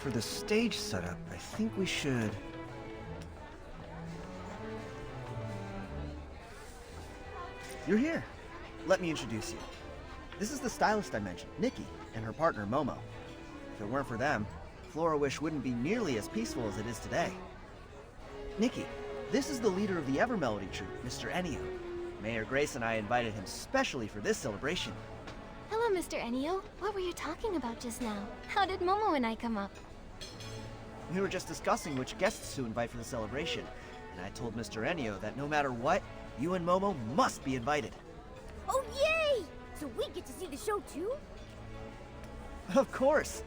for the stage setup, I think we should... You're here. Let me introduce you. This is the stylist I mentioned, Nikki, and her partner, Momo. If it weren't for them, Florawish wouldn't be nearly as peaceful as it is today. Nikki, this is the leader of the Evermelody troupe, Mr. Ennio. Mayor Grace and I invited him specially for this celebration. Hello, Mr. Ennio. What were you talking about just now? How did Momo and I come up? We were just discussing which guests to invite for the celebration, and I told Mr. Ennio that no matter what, you and Momo must be invited. Oh, yay! So we get to see the show too? Of course!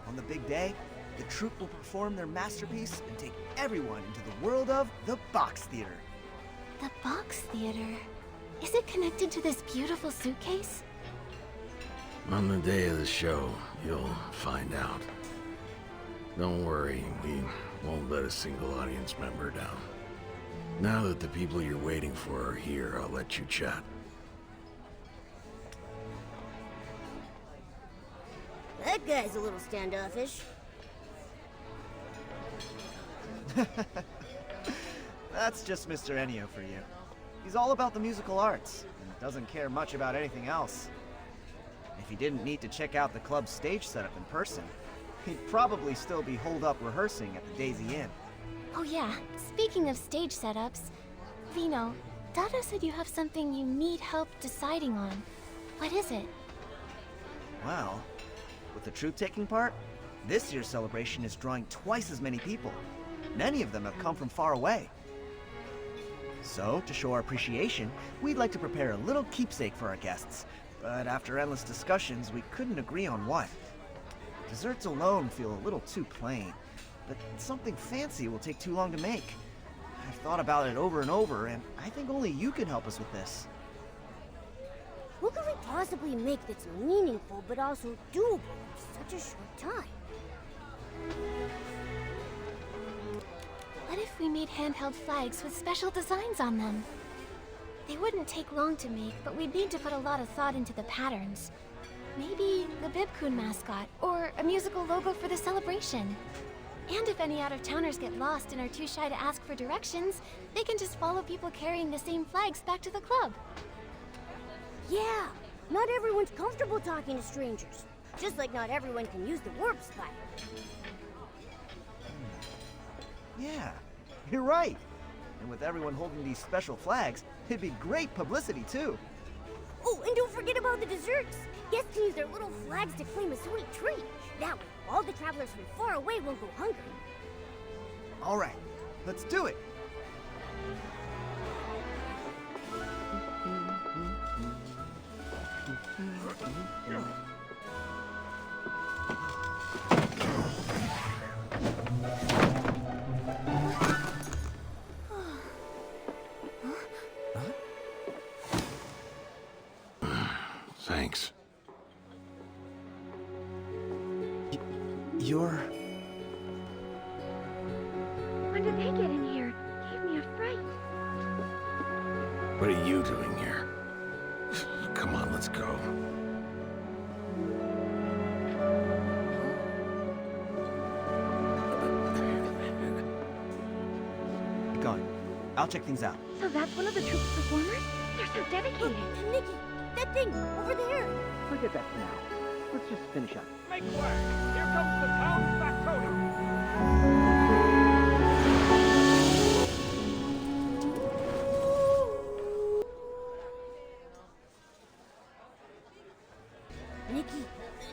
On the big day, the troupe will perform their masterpiece and take everyone into the world of the Box Theater. The Box Theater? Is it connected to this beautiful suitcase? On the day of the show, you'll find out. Don't worry, we won't let a single audience member down. Now that the people you're waiting for are here, I'll let you chat. That guy's a little standoffish. That's just Mr. Ennio for you. He's all about the musical arts, and doesn't care much about anything else. If he didn't need to check out the club's stage setup in person, he'd probably still be holed up rehearsing at the Daisy Inn. Oh yeah, speaking of stage setups, Vino, Dada said you have something you need help deciding on. What is it? Well, with the troupe taking part, this year's celebration is drawing twice as many people. Many of them have come from far away. So, to show our appreciation, we'd like to prepare a little keepsake for our guests. But after endless discussions, we couldn't agree on what. Desserts alone feel a little too plain, but something fancy will take too long to make. I've thought about it over and over, and I think only you can help us with this. What could we possibly make that's meaningful but also doable in such a short time? What if we made handheld flags with special designs on them? They wouldn't take long to make, but we'd need to put a lot of thought into the patterns. Maybe the Bibkun mascot, or a musical logo for the celebration. And if any out-of-towners get lost and are too shy to ask for directions, they can just follow people carrying the same flags back to the club. Yeah, not everyone's comfortable talking to strangers. Just like not everyone can use the warp spike. Yeah, you're right. And with everyone holding these special flags, it'd be great publicity too. Oh, and don't forget about the desserts. Guests can use their little flags to claim a sweet treat. That way, all the travelers from far away won't go hungry. All right, let's do it. Thanks. You're... When did they get in here? Gave me a fright. What are you doing here? Come on, let's go. Gone. I'll check things out. So that's one of the troupe's performers? They're so dedicated. Nikki, that thing, over there. Forget that for now. Let's just finish up. Make way! Here comes the town's factotum!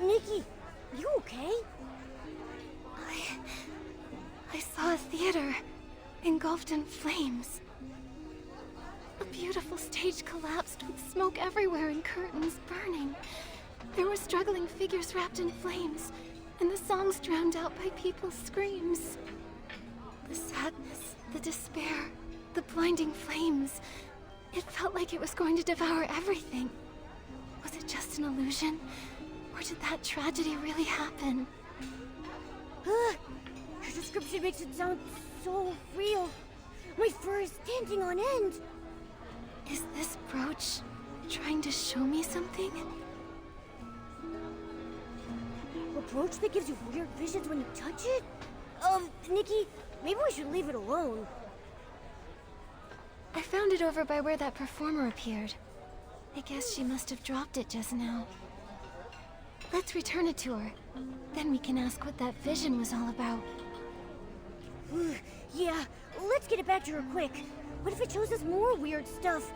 Nikki, you okay? I saw a theater engulfed in flames. A beautiful stage collapsed with smoke everywhere and curtains burning. There were struggling figures wrapped in flames, and the songs drowned out by people's screams. The sadness, the despair, the blinding flames. It felt like it was going to devour everything. Was it just an illusion? Or did that tragedy really happen? Her description makes it sound so real. My fur is standing on end. Is this brooch trying to show me something? We're approach that gives you weird visions when you touch it? Nikki, maybe we should leave it alone. I found it over by where that performer appeared. I guess she must have dropped it just now. Let's return it to her. Then we can ask what that vision was all about. Yeah, let's get it back to her quick. What if it shows us more weird stuff?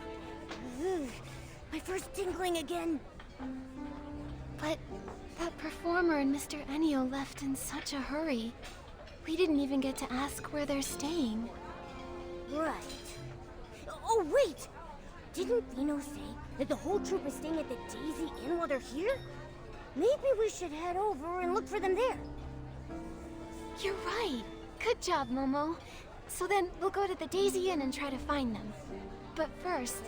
My first tingling again. But that performer and Mr. Ennio left in such a hurry. We didn't even get to ask where they're staying. Right. Oh, wait! Didn't Vino say that the whole troop is staying at the Daisy Inn while they're here? Maybe we should head over and look for them there. You're right. Good job, Momo. So then, we'll go to the Daisy Inn and try to find them. But first,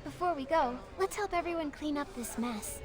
before we go, let's help everyone clean up this mess.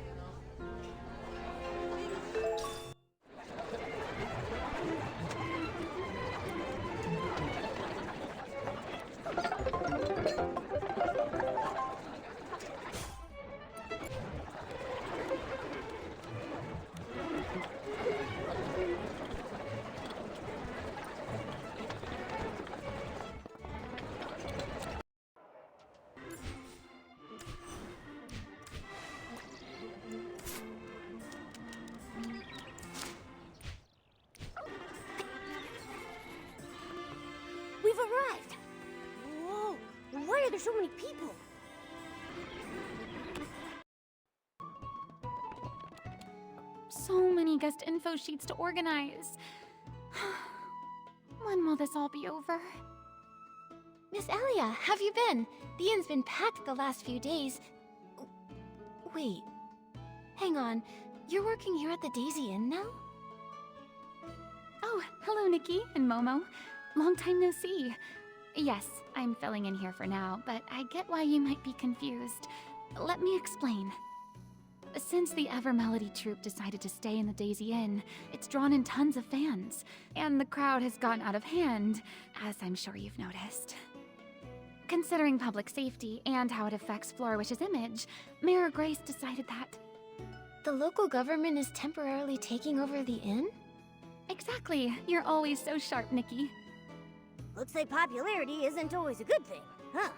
We've arrived! Whoa, why are there so many people? So many guest info sheets to organize. When will this all be over? Miss Elia, have you been? The inn's been packed the last few days. Wait. Hang on. You're working here at the Daisy Inn now? Oh, hello Nikki and Momo. Long time no see. Yes, I'm filling in here for now, but I get why you might be confused. Let me explain. Since the Evermelody troupe decided to stay in the Daisy Inn, it's drawn in tons of fans, and the crowd has gotten out of hand, as I'm sure you've noticed. Considering public safety and how it affects Flourish's image, Mayor Grace decided that... The local government is temporarily taking over the inn? Exactly. You're always so sharp, Nikki. Looks like popularity isn't always a good thing, huh?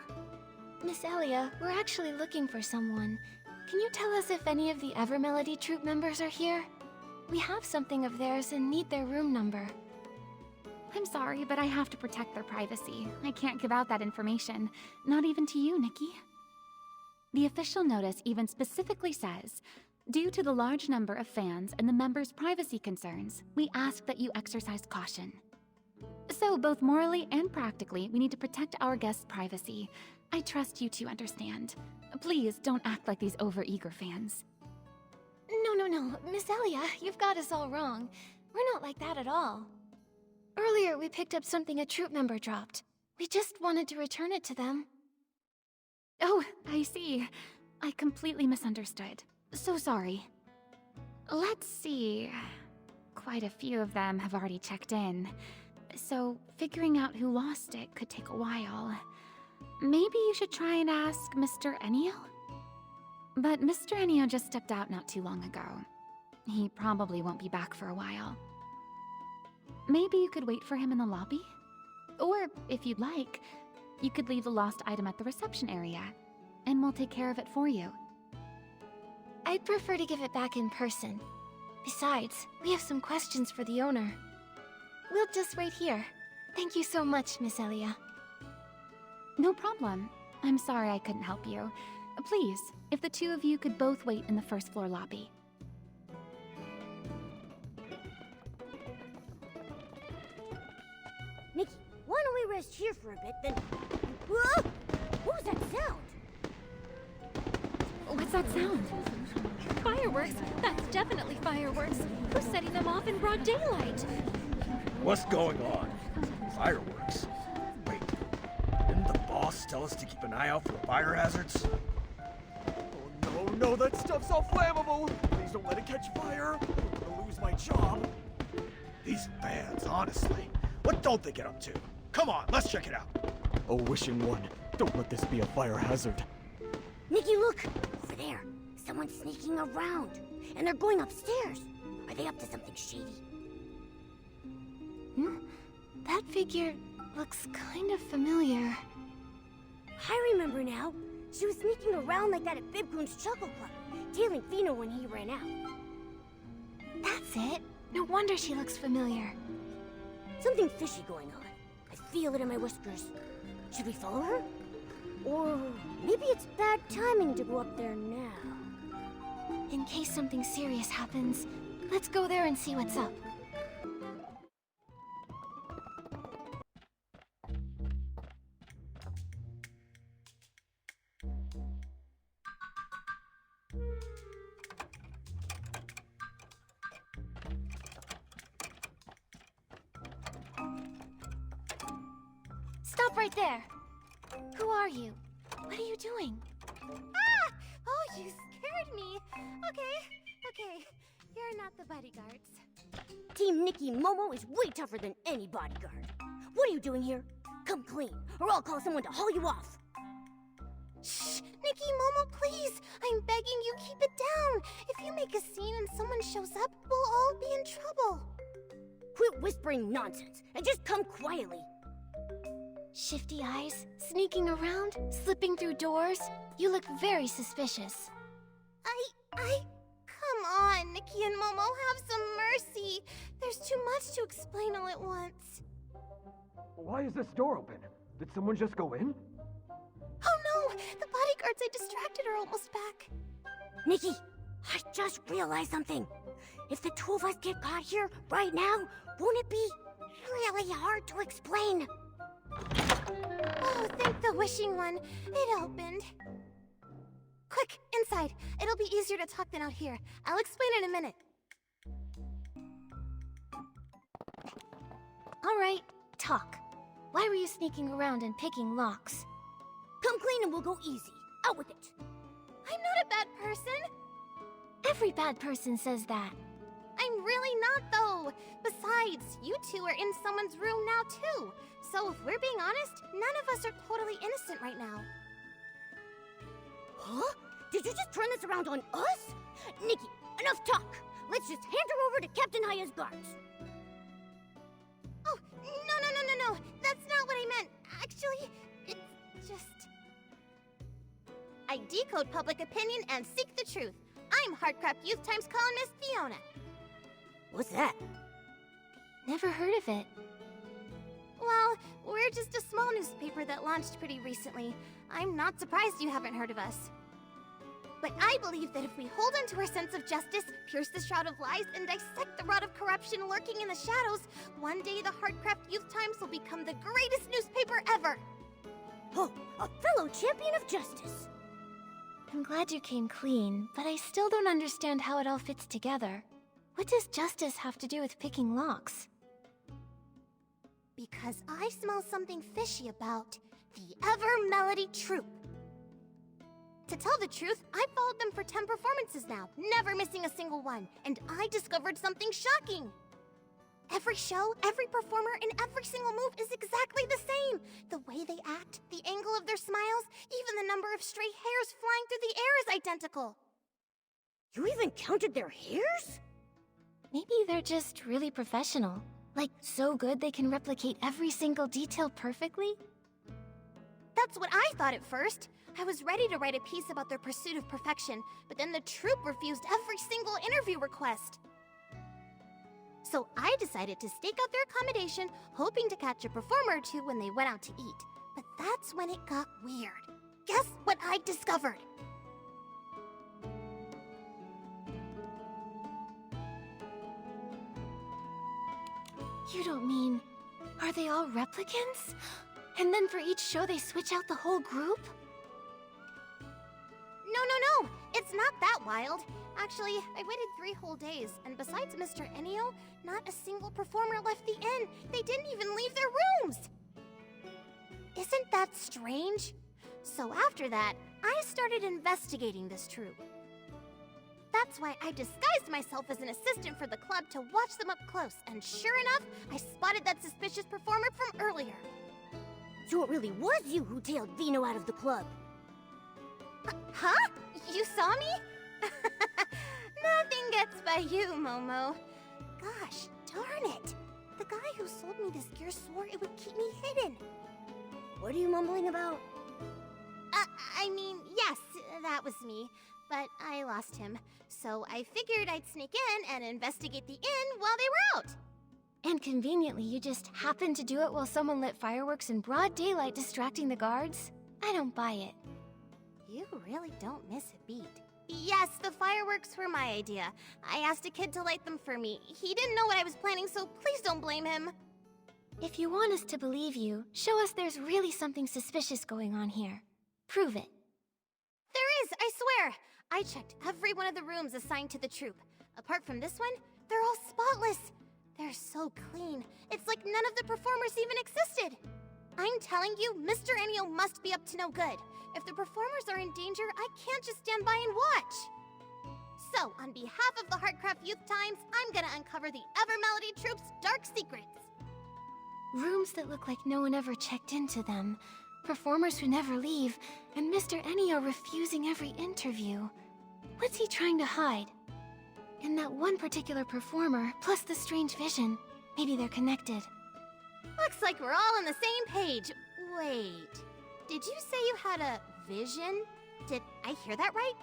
Miss Elia, we're actually looking for someone. Can you tell us if any of the Evermelody troupe members are here? We have something of theirs and need their room number. I'm sorry, but I have to protect their privacy. I can't give out that information. Not even to you, Nikki. The official notice even specifically says, due to the large number of fans and the members' privacy concerns, we ask that you exercise caution. So, both morally and practically, we need to protect our guests' privacy. I trust you to understand. Please don't act like these overeager fans. No. Miss Elia, you've got us all wrong. We're not like that at all. Earlier, we picked up something a troop member dropped. We just wanted to return it to them. Oh, I see. I completely misunderstood. So sorry. Let's see. Quite a few of them have already checked in. So, figuring out who lost it could take a while. Maybe you should try and ask Mr. Ennio? But Mr. Ennio just stepped out not too long ago. He probably won't be back for a while. Maybe you could wait for him in the lobby? Or, if you'd like, you could leave the lost item at the reception area, and we'll take care of it for you. I'd prefer to give it back in person. Besides, we have some questions for the owner. We'll just wait here. Thank you so much, Miss Elia. No problem. I'm sorry I couldn't help you. Please, if the two of you could both wait in the first floor lobby. Nikki, why don't we rest here for a bit, then... Whoa! What was that sound? What's that sound? Fireworks? That's definitely fireworks. Who's setting them off in broad daylight? What's going on? Fireworks? Wait, didn't the boss tell us to keep an eye out for fire hazards? Oh no, that stuff's all flammable! Please don't let it catch fire! I'm gonna lose my job! These fans, honestly. What don't they get up to? Come on, let's check it out. Oh, wishing one, don't let this be a fire hazard. Nikki, look! Over there. Someone's sneaking around. And they're going upstairs. Are they up to something shady? That figure looks kind of familiar. I remember now. She was sneaking around like that at Bibcoon's Chuckle Club, tailing Fino when he ran out. That's it. No wonder she looks familiar. Something fishy going on. I feel it in my whiskers. Should we follow her? Or maybe it's bad timing to go up there now. In case something serious happens, let's go there and see what's up. Stop right there! Who are you? What are you doing? Ah! Oh, you scared me. Okay. You're not the bodyguards. Team Nikki Momo is way tougher than any bodyguard. What are you doing here? Come clean, or I'll call someone to haul you off. Shh! Nikki, Momo, please! I'm begging you, keep it down! If you make a scene and someone shows up, we'll all be in trouble. Quit whispering nonsense, and just come quietly. Shifty eyes, sneaking around, slipping through doors. You look very suspicious. Come on, Nikki and Momo, have some mercy. There's too much to explain all at once. Why is this door open? Did someone just go in? Oh no! The bodyguards I distracted are almost back. Nikki, I just realized something. If the two of us get caught here right now, won't it be really hard to explain? Oh, thank the wishing one. It opened. Quick, inside. It'll be easier to talk than out here. I'll explain in a minute. All right, talk. Why were you sneaking around and picking locks? Come clean and we'll go easy. Out with it. I'm not a bad person. Every bad person says that. I'm really not, though. Besides, you two are in someone's room now, too. So if we're being honest, none of us are totally innocent right now. Huh? Did you just turn this around on us? Nikki, enough talk. Let's just hand her over to Captain Haya's guards. Oh, no. That's not what I meant. Actually, it's just... I decode public opinion and seek the truth. I'm Heartcraft Youth Times columnist Fiona. What's that? Never heard of it. Well, we're just a small newspaper that launched pretty recently. I'm not surprised you haven't heard of us. But I believe that if we hold on to our sense of justice, pierce the shroud of lies, and dissect the rot of corruption lurking in the shadows, one day the Heartcraft Youth Times will become the greatest newspaper ever! Oh, a fellow champion of justice! I'm glad you came clean, but I still don't understand how it all fits together. What does justice have to do with picking locks? Because I smell something fishy about the Ever Melody Troupe. To tell the truth, I've followed them for 10 performances now, never missing a single one, and I discovered something shocking. Every show, every performer, and every single move is exactly the same. The way they act, the angle of their smiles, even the number of stray hairs flying through the air is identical. You even counted their hairs? Maybe they're just really professional. Like, so good they can replicate every single detail perfectly? That's what I thought at first. I was ready to write a piece about their pursuit of perfection, but then the troupe refused every single interview request. So I decided to stake out their accommodation, hoping to catch a performer or two when they went out to eat. But that's when it got weird. Guess what I discovered? You don't mean... Are they all replicants? And then for each show they switch out the whole group? No. It's not that wild. Actually, I waited 3 whole days, and besides Mr. Ennio, not a single performer left the inn. They didn't even leave their rooms! Isn't that strange? So after that, I started investigating this troupe. That's why I disguised myself as an assistant for the club to watch them up close, and sure enough, I spotted that suspicious performer from earlier. So it really was you who tailed Vino out of the club. Huh? You saw me? Nothing gets by you, Momo. Gosh, darn it. The guy who sold me this gear swore it would keep me hidden. What are you mumbling about? I mean, yes, that was me. But I lost him. So I figured I'd sneak in and investigate the inn while they were out. And conveniently, you just happened to do it while someone lit fireworks in broad daylight, distracting the guards? I don't buy it. You really don't miss a beat. Yes, the fireworks were my idea. I asked a kid to light them for me. He didn't know what I was planning, so please don't blame him. If you want us to believe you, show us there's really something suspicious going on here. Prove it. There is, I swear. I checked every one of the rooms assigned to the troupe. Apart from this one, they're all spotless. They're so clean. It's like none of the performers even existed. I'm telling you, Mr. Enio must be up to no good. If the performers are in danger, I can't just stand by and watch. So, on behalf of the Heartcraft Youth Times, I'm gonna uncover the Evermelody Troupe's dark secrets. Rooms that look like no one ever checked into them. Performers who never leave, and Mr. Enio refusing every interview. What's he trying to hide? And that one particular performer, plus the strange vision. Maybe they're connected. Looks like we're all on the same page. Wait, did you say you had a vision? Did I hear that right?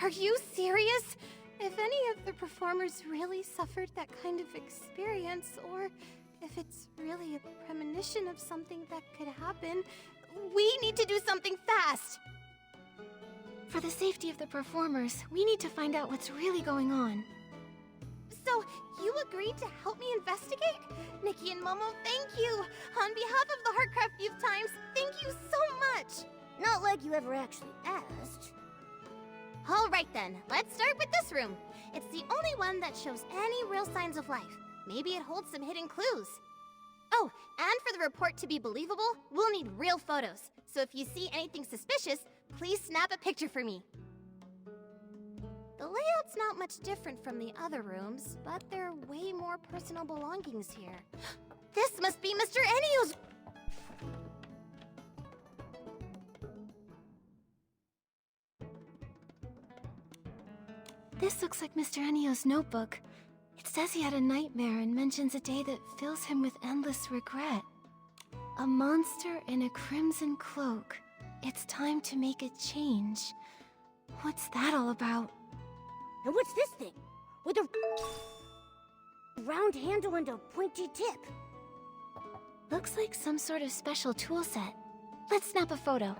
Are you serious? If any of the performers really suffered that kind of experience, or if it's really a premonition of something that could happen, we need to do something fast! For the safety of the performers, we need to find out what's really going on. So, you agreed to help me investigate? Nikki and Momo, thank you! On behalf of the Heartcraft Youth Times, thank you so much! Not like you ever actually asked. Alright then, let's start with this room. It's the only one that shows any real signs of life. Maybe it holds some hidden clues. Oh, and for the report to be believable, we'll need real photos. So if you see anything suspicious, please snap a picture for me. The layout's not much different from the other rooms, but there are way more personal belongings here. This must be Mr. Enio's... This looks like Mr. Enio's notebook. It says he had a nightmare and mentions a day that fills him with endless regret. A monster in a crimson cloak. It's time to make a change. What's that all about? And what's this thing? With a round handle and a pointy tip. Looks like some sort of special tool set. Let's snap a photo.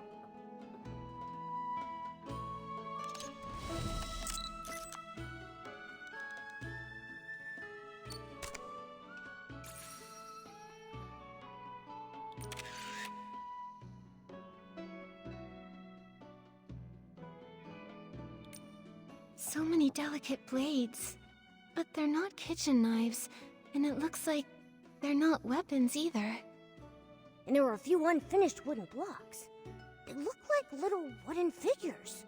So many delicate blades. But they're not kitchen knives, and it looks like they're not weapons either. And there were a few unfinished wooden blocks. They look like little wooden figures.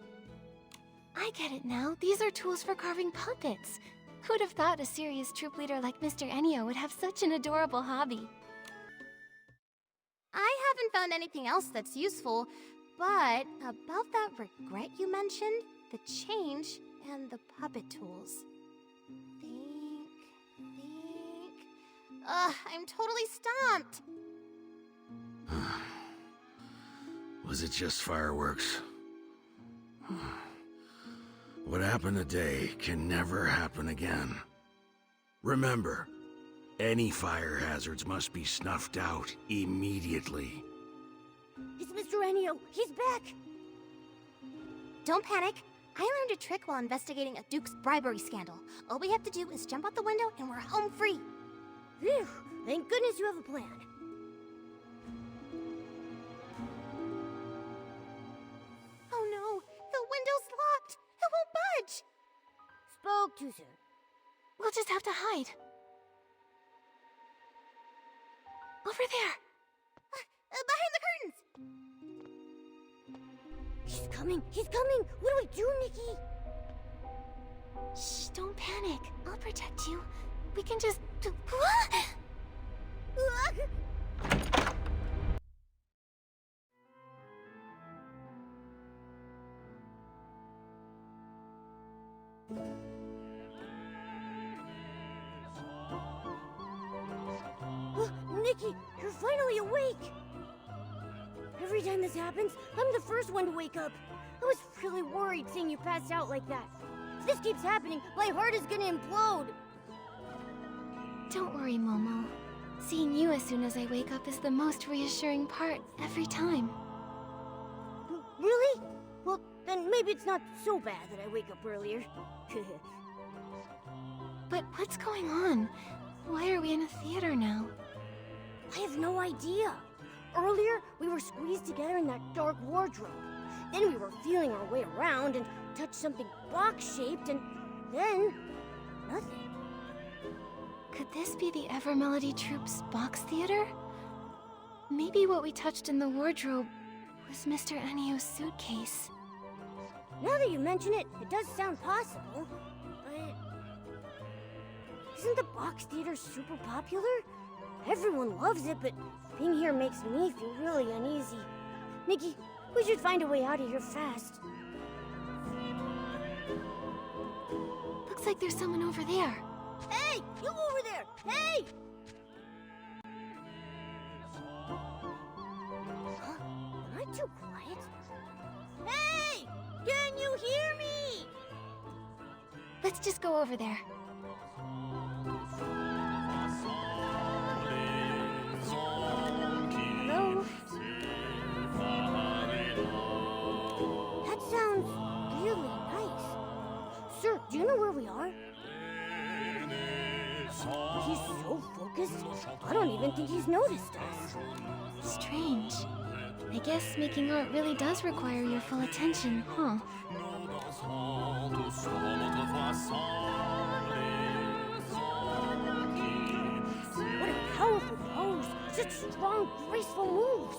I get it now. These are tools for carving puppets. Who'd have thought a serious troop leader like Mr. Enio would have such an adorable hobby? I haven't found anything else that's useful, but about that regret you mentioned, the change, and the puppet tools. Think... I'm totally stumped! Was it just fireworks? What happened today can never happen again. Remember, any fire hazards must be snuffed out immediately. It's Mr. Enio. He's back. Don't panic. I learned a trick while investigating a Duke's bribery scandal. All we have to do is jump out the window and we're home free. Phew. Thank goodness you have a plan. Oh no, the window's locked. It won't budge. Spoke too soon. We'll just have to hide. Over there! Behind the curtains! He's coming. He's coming. What do we do, Nikki? Shh, don't panic. I'll protect you. We can just... Nikki, you're finally awake! Every time this happens, I'm the first one to wake up. I was really worried seeing you pass out like that. If this keeps happening, my heart is gonna implode. Don't worry, Momo. Seeing you as soon as I wake up is the most reassuring part every time. Really? Well, then maybe it's not so bad that I wake up earlier. But what's going on? Why are we in a theater now? I have no idea. Earlier, we were squeezed together in that dark wardrobe. Then we were feeling our way around and touched something box-shaped, and then... nothing. Could this be the Ever Melody Troupe's box theater? Maybe what we touched in the wardrobe was Mr. Enio's suitcase. Now that you mention it, it does sound possible, but... Isn't the box theater super popular? Everyone loves it, but being here makes me feel really uneasy. Nikki, we should find a way out of here fast. Looks like there's someone over there. Hey! You over there! Hey! Huh? Am I too quiet? Hey! Can you hear me? Let's just go over there. Hello? That sounds really nice. Sir, do you know where we are? He's so focused, I don't even think he's noticed us. Strange. I guess making art really does require your full attention, huh? What a powerful pose! Such strong, graceful moves!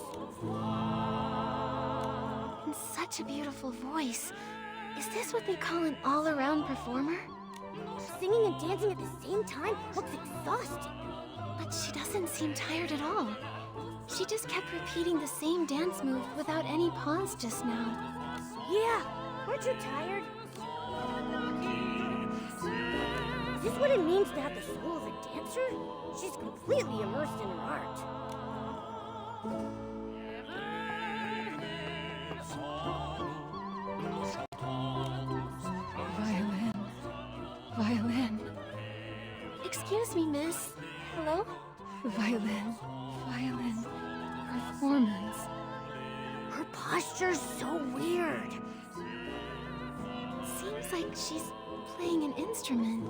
And such a beautiful voice. Is this what they call an all-around performer? Singing and dancing at the same time looks exhausting. But she doesn't seem tired at all. She just kept repeating the same dance move without any pause just now. Yeah, aren't you tired? Is this what it means to have the soul of a dancer? She's completely immersed in her art. Violin. Violin. Excuse me, miss. Hello? Violin. Violin. Performance. Her posture's so weird. Seems like she's playing an instrument.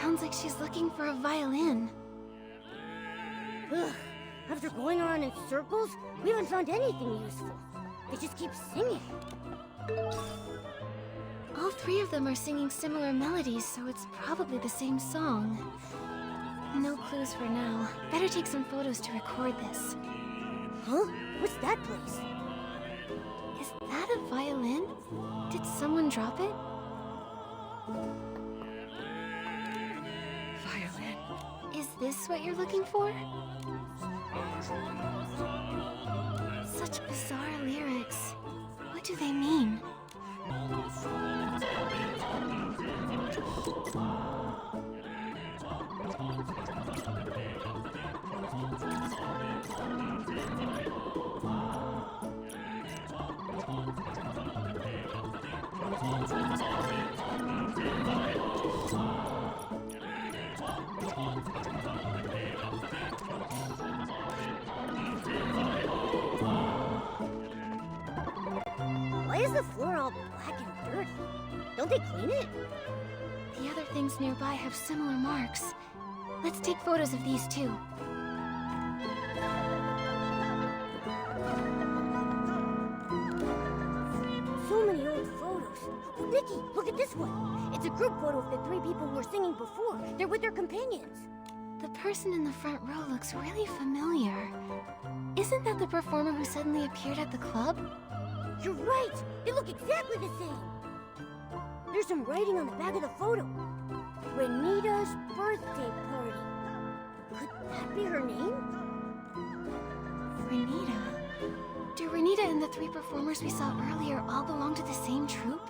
Sounds like she's looking for a violin. Ugh. After going around in circles, we haven't found anything useful. They just keep singing. All three of them are singing similar melodies, so it's probably the same song. No clues for now. Better take some photos to record this. Huh? What's that place? Is that a violin? Did someone drop it? Violin. Is this what you're looking for? Such bizarre lyrics. What do they mean? Why is the floor all black and dirty? Don't they clean it? The other things nearby have similar marks. Let's take photos of these too. So many old photos. Oh, Nikki, look at this one. It's a group photo of the three people who were singing before. They're with their companions. The person in the front row looks really familiar. Isn't that the performer who suddenly appeared at the club? You're right. They look exactly the same. There's some writing on the back of the photo. Renita's birthday party. Could that be her name? Renita? Do Renita and the three performers we saw earlier all belong to the same troupe?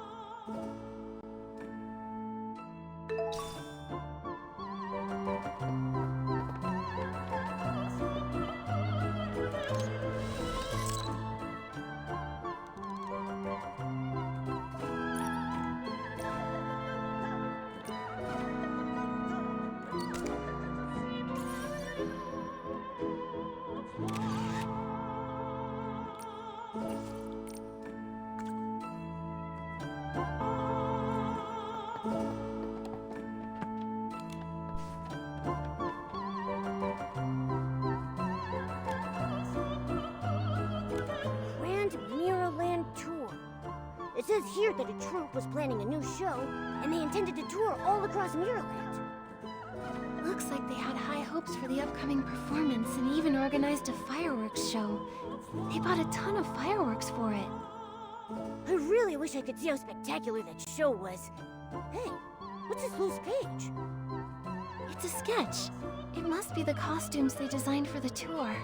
Grand Mirrorland Tour. It says here that a troupe was planning a new show, and they intended to tour all across Mirrorland. Looks like they had high hopes for the upcoming performance and even organized a fireworks show. They bought a ton of fireworks for it. I really wish I could see how spectacular that show was. Hey, what's this loose page? It's a sketch. It must be the costumes they designed for the tour.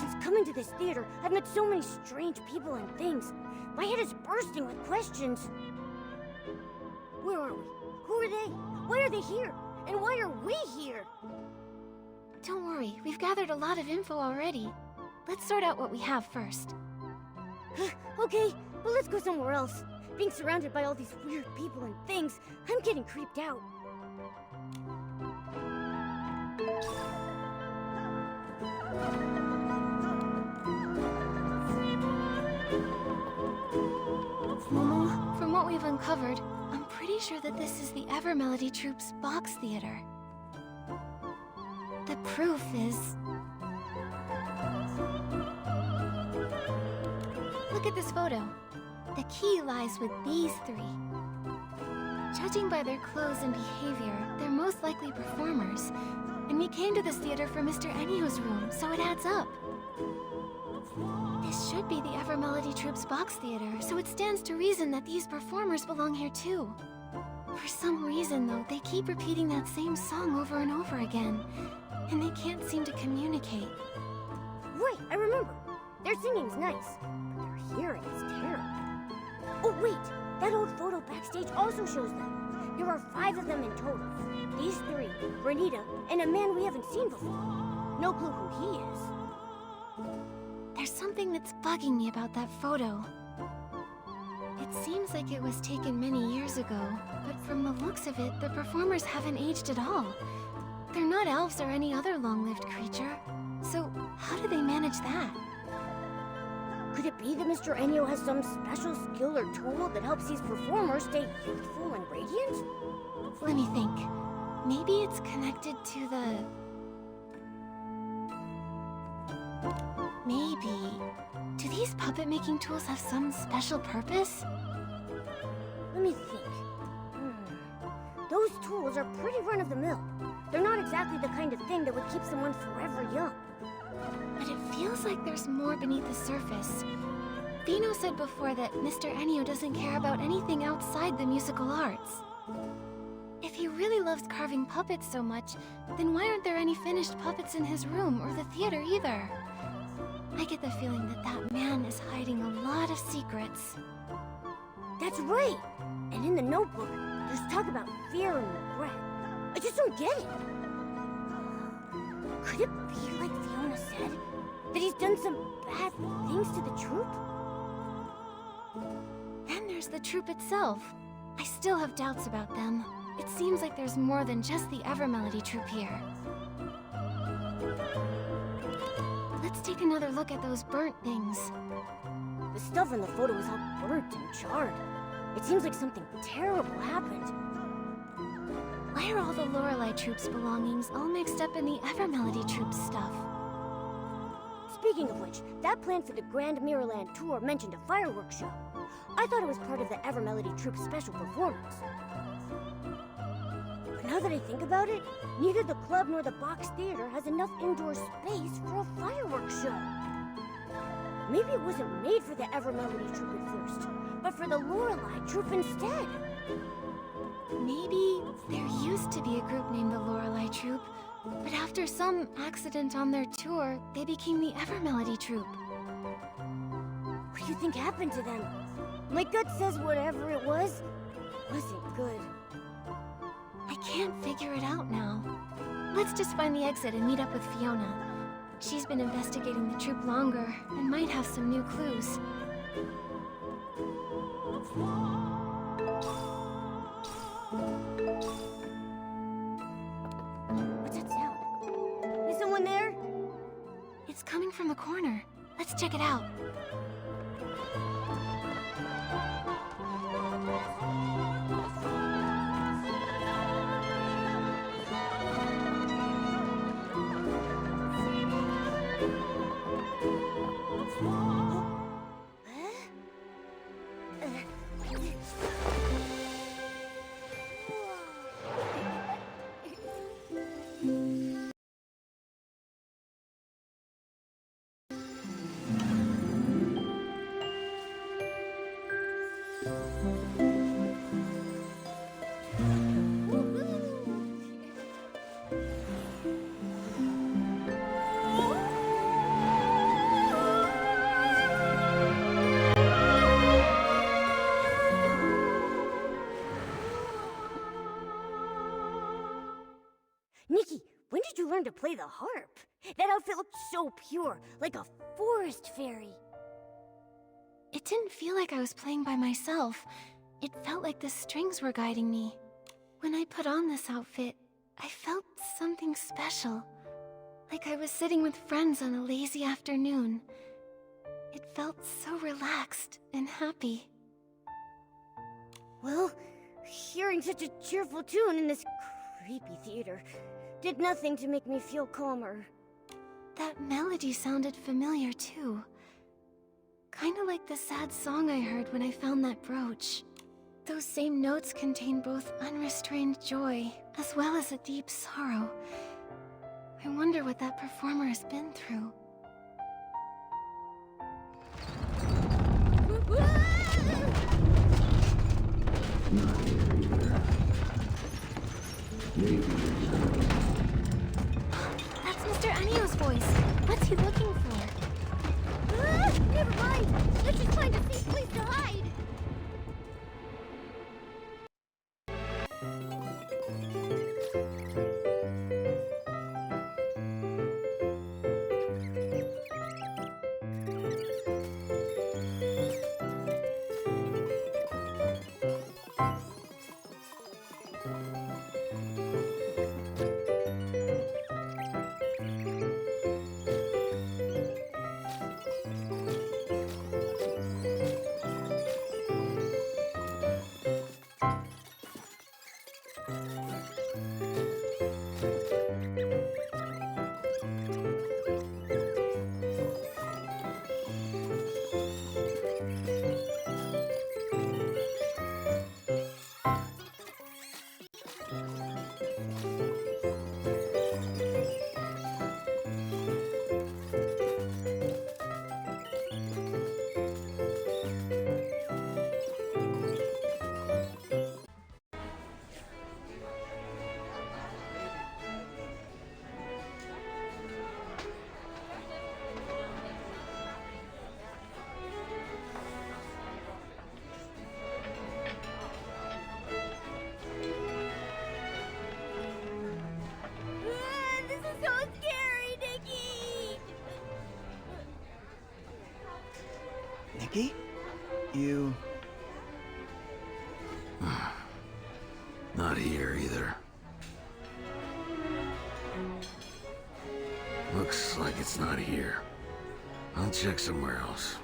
Since coming to this theater, I've met so many strange people and things. My head is bursting with questions. Where are we? Who are they? Why are they here? And why are we here? Don't worry, we've gathered a lot of info already. Let's sort out what we have first. Okay, but let's go somewhere else. Being surrounded by all these weird people and things, I'm getting creeped out. Momo, from what we've uncovered, I'm pretty sure that this is the Evermelody Troupe's box theater. The proof is... Look at this photo. The key lies with these three. Judging by their clothes and behavior, they're most likely performers. And we came to this theater from Mr. Ennio's room, so it adds up. This should be the Evermelody Troupe's box theater, so it stands to reason that these performers belong here too. For some reason, though, they keep repeating that same song over and over again, and they can't seem to communicate. Right, I remember. Their singing's nice, but their hearing is terrible. Oh wait, that old photo backstage also shows them. There are 5 of them in total. These 3, Renita, and a man we haven't seen before. No clue who he is. There's something that's bugging me about that photo. It seems like it was taken many years ago, but from the looks of it, the performers haven't aged at all. They're not elves or any other long-lived creature. So, how do they manage that? Could it be that Mr. Ennio has some special skill or tool that helps these performers stay youthful and radiant? Let me think. Maybe it's connected to the... Maybe... Do these puppet-making tools have some special purpose? Let me think. Those tools are pretty run-of-the-mill. They're not exactly the kind of thing that would keep someone forever young. But it feels like there's more beneath the surface. Vino said before that Mr. Ennio doesn't care about anything outside the musical arts. If he really loves carving puppets so much, then why aren't there any finished puppets in his room or the theater either? I get the feeling that that man is hiding a lot of secrets. That's right! And in the notebook, there's talk about fear and regret. I just don't get it. Could it be like Fiona said? That he's done some bad things to the troupe? Then there's the troupe itself. I still have doubts about them. It seems like there's more than just the Evermelody troupe here. Let's take another look at those burnt things. The stuff in the photo is all burnt and charred. It seems like something terrible happened. Why are all the Lorelei troupe's belongings all mixed up in the Evermelody troupe's stuff? Speaking of which, that plan for the Grand Mirrorland tour mentioned a fireworks show. I thought it was part of the Evermelody troupe's special performance. But now that I think about it, neither the club nor the box theater has enough indoor space for a fireworks show. Maybe it wasn't made for the Evermelody troupe at first, but for the Lorelei troupe instead. Maybe there used to be a group named the Lorelei troupe, but after some accident on their tour, they became the Evermelody troupe. What do you think happened to them? My gut says whatever it was wasn't good. I can't figure it out now. Let's just find the exit and meet up with Fiona. She's been investigating the troupe longer and might have some new clues. What's that sound? Is someone there? It's coming from the corner. Let's check it out. Nikki, when did you learn to play the harp? That outfit looked so pure, like a forest fairy. It didn't feel like I was playing by myself. It felt like the strings were guiding me. When I put on this outfit, I felt something special. Like I was sitting with friends on a lazy afternoon. It felt so relaxed and happy. Well, hearing such a cheerful tune in this creepy theater did nothing to make me feel calmer. That melody sounded familiar too. Kinda like the sad song I heard when I found that brooch. Those same notes contain both unrestrained joy as well as a deep sorrow. I wonder what that performer has been through. That's Mr. Anio's voice. What's he looking for? Never mind. Let's just find a safe place to hide. This is so scary, Nikki! Nikki? You... Not here either. Looks like it's not here. I'll check somewhere else.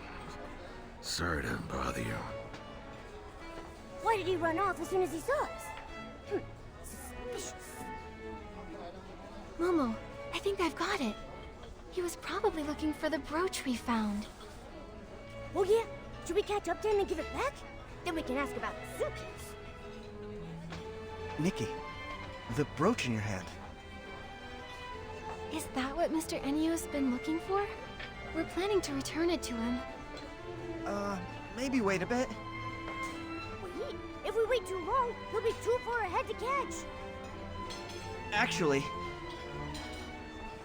Sorry to bother you. Why did he run off as soon as he saw us? Suspicious. Momo, I think I've got it. He was probably looking for the brooch we found. Oh yeah? Should we catch up to him and give it back? Then we can ask about the suitcase. Nikki, the brooch in your hand. Is that what Mr. Enio's been looking for? We're planning to return it to him. Maybe wait a bit. Wait, if we wait too long, he'll be too far ahead to catch. Actually,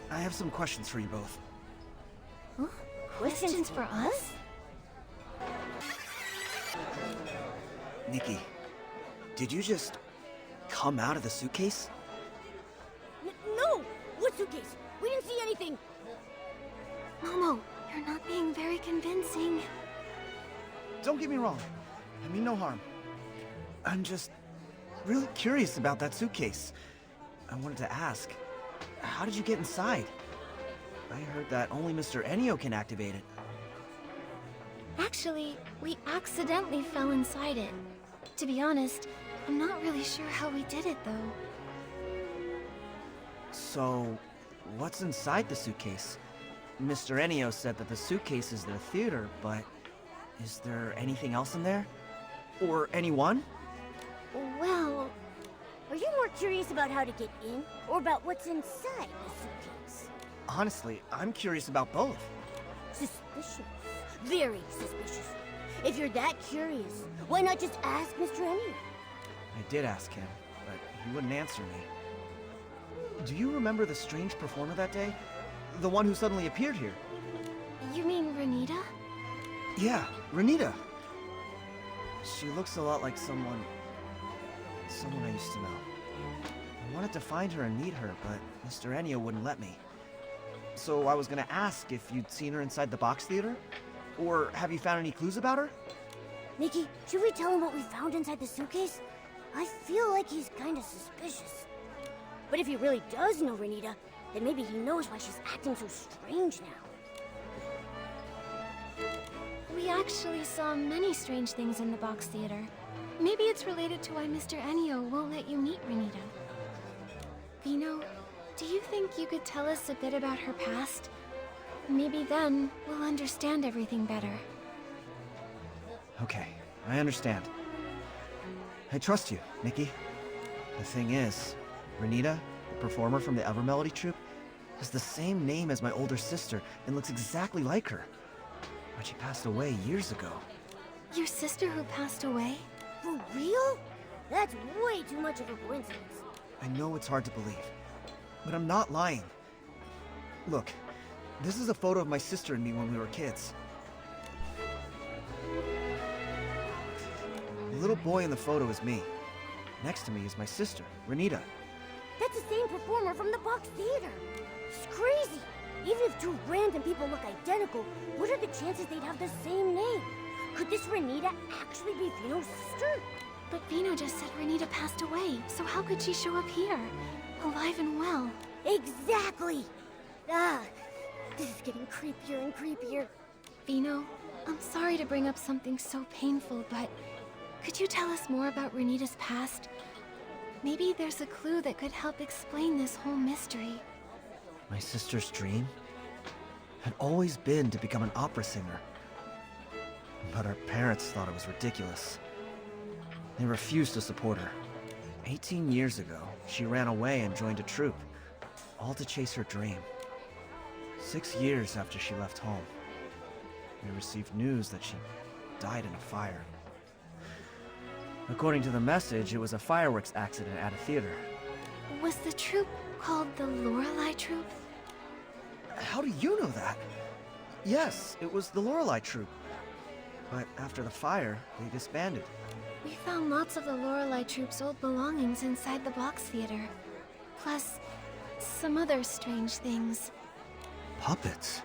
I have some questions for you both. Huh? Questions for us? Nikki, did you just come out of the suitcase? No! What suitcase? We didn't see anything. Momo, you're not being very convincing. Don't get me wrong. I mean no harm. I'm just really curious about that suitcase. I wanted to ask, how did you get inside? I heard that only Mr. Enio can activate it. Actually, we accidentally fell inside it. To be honest, I'm not really sure how we did it, though. So, what's inside the suitcase? Mr. Enio said that the suitcase is their theater, but is there anything else in there? Or anyone? Well, are you more curious about how to get in, or about what's inside the suitcase? Honestly, I'm curious about both. Suspicious. Very suspicious. If you're that curious, why not just ask Mr. Enio? I did ask him, but he wouldn't answer me. Do you remember the strange performer that day? The one who suddenly appeared here? You mean Renita? Yeah, Renita. She looks a lot like someone I used to know. I wanted to find her and meet her, but Mr. Enio wouldn't let me. So I was gonna ask if you'd seen her inside the box theater? Or have you found any clues about her? Nikki, should we tell him what we found inside the suitcase? I feel like he's kinda suspicious. But if he really does know Renita, then maybe he knows why she's acting so strange now. We actually saw many strange things in the box theater. Maybe it's related to why Mr. Enio won't let you meet Renita. Vino, do you think you could tell us a bit about her past? Maybe then we'll understand everything better. Okay, I understand. I trust you, Nikki. The thing is, Renita, the performer from the Evermelody troupe, has the same name as my older sister and looks exactly like her. But she passed away years ago. Your sister who passed away? For real? That's way too much of a coincidence. I know it's hard to believe, but I'm not lying. Look, this is a photo of my sister and me when we were kids. The little boy in the photo is me. Next to me is my sister, Renita. That's the same performer from the box theater. It's crazy. Even if two random people look identical, what are the chances they'd have the same name? Could this Renita actually be Vino's sister? But Vino just said Renita passed away, so how could she show up here? Alive and well. Exactly! Ah, this is getting creepier and creepier. Vino, I'm sorry to bring up something so painful, but could you tell us more about Renita's past? Maybe there's a clue that could help explain this whole mystery. My sister's dream had always been to become an opera singer. But her parents thought it was ridiculous. They refused to support her. 18 years ago, she ran away and joined a troupe, all to chase her dream. 6 years after she left home, we received news that she died in a fire. According to the message, it was a fireworks accident at a theater. Was the troupe called the Lorelei Troupe? How do you know that? Yes, it was the Lorelei troupe. But after the fire, they disbanded. We found lots of the Lorelei Troupe's old belongings inside the box theater. Plus, some other strange things. Puppets?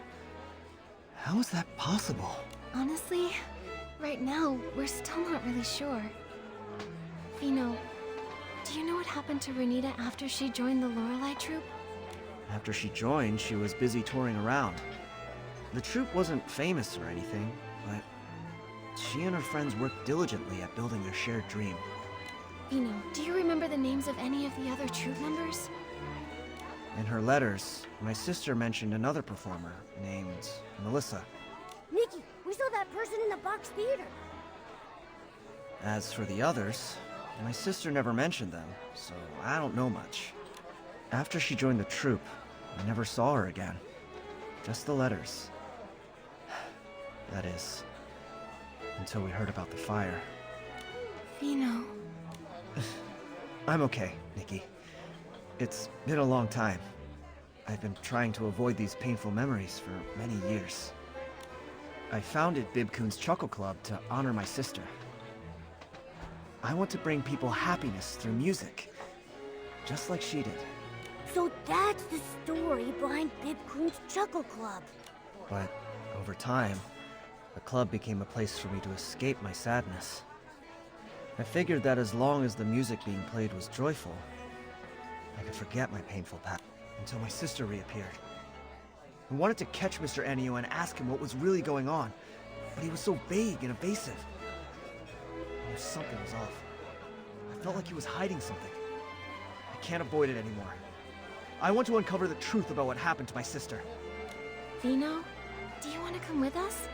How is that possible? Honestly, right now, we're still not really sure. Vino, do you know what happened to Renita after she joined the Lorelei Troupe? After she joined, she was busy touring around. The troupe wasn't famous or anything, but she and her friends worked diligently at building their shared dream. Vino, do you remember the names of any of the other troupe members? In her letters, my sister mentioned another performer named Melissa. Nikki, we saw that person in the box theater. As for the others, my sister never mentioned them, so I don't know much. After she joined the troupe, I never saw her again. Just the letters. That is, until we heard about the fire. Vino. I'm okay, Nikki. It's been a long time. I've been trying to avoid these painful memories for many years. I founded Bibcoon's Chuckle Club to honor my sister. I want to bring people happiness through music, just like she did. So that's the story behind Bibcoon's Chuckle Club. But over time, the club became a place for me to escape my sadness. I figured that as long as the music being played was joyful, I could forget my painful past until my sister reappeared. I wanted to catch Mr. Enio and ask him what was really going on, but he was so vague and evasive. I knew something was off. I felt like he was hiding something. I can't avoid it anymore. I want to uncover the truth about what happened to my sister. Vino, do you want to come with us?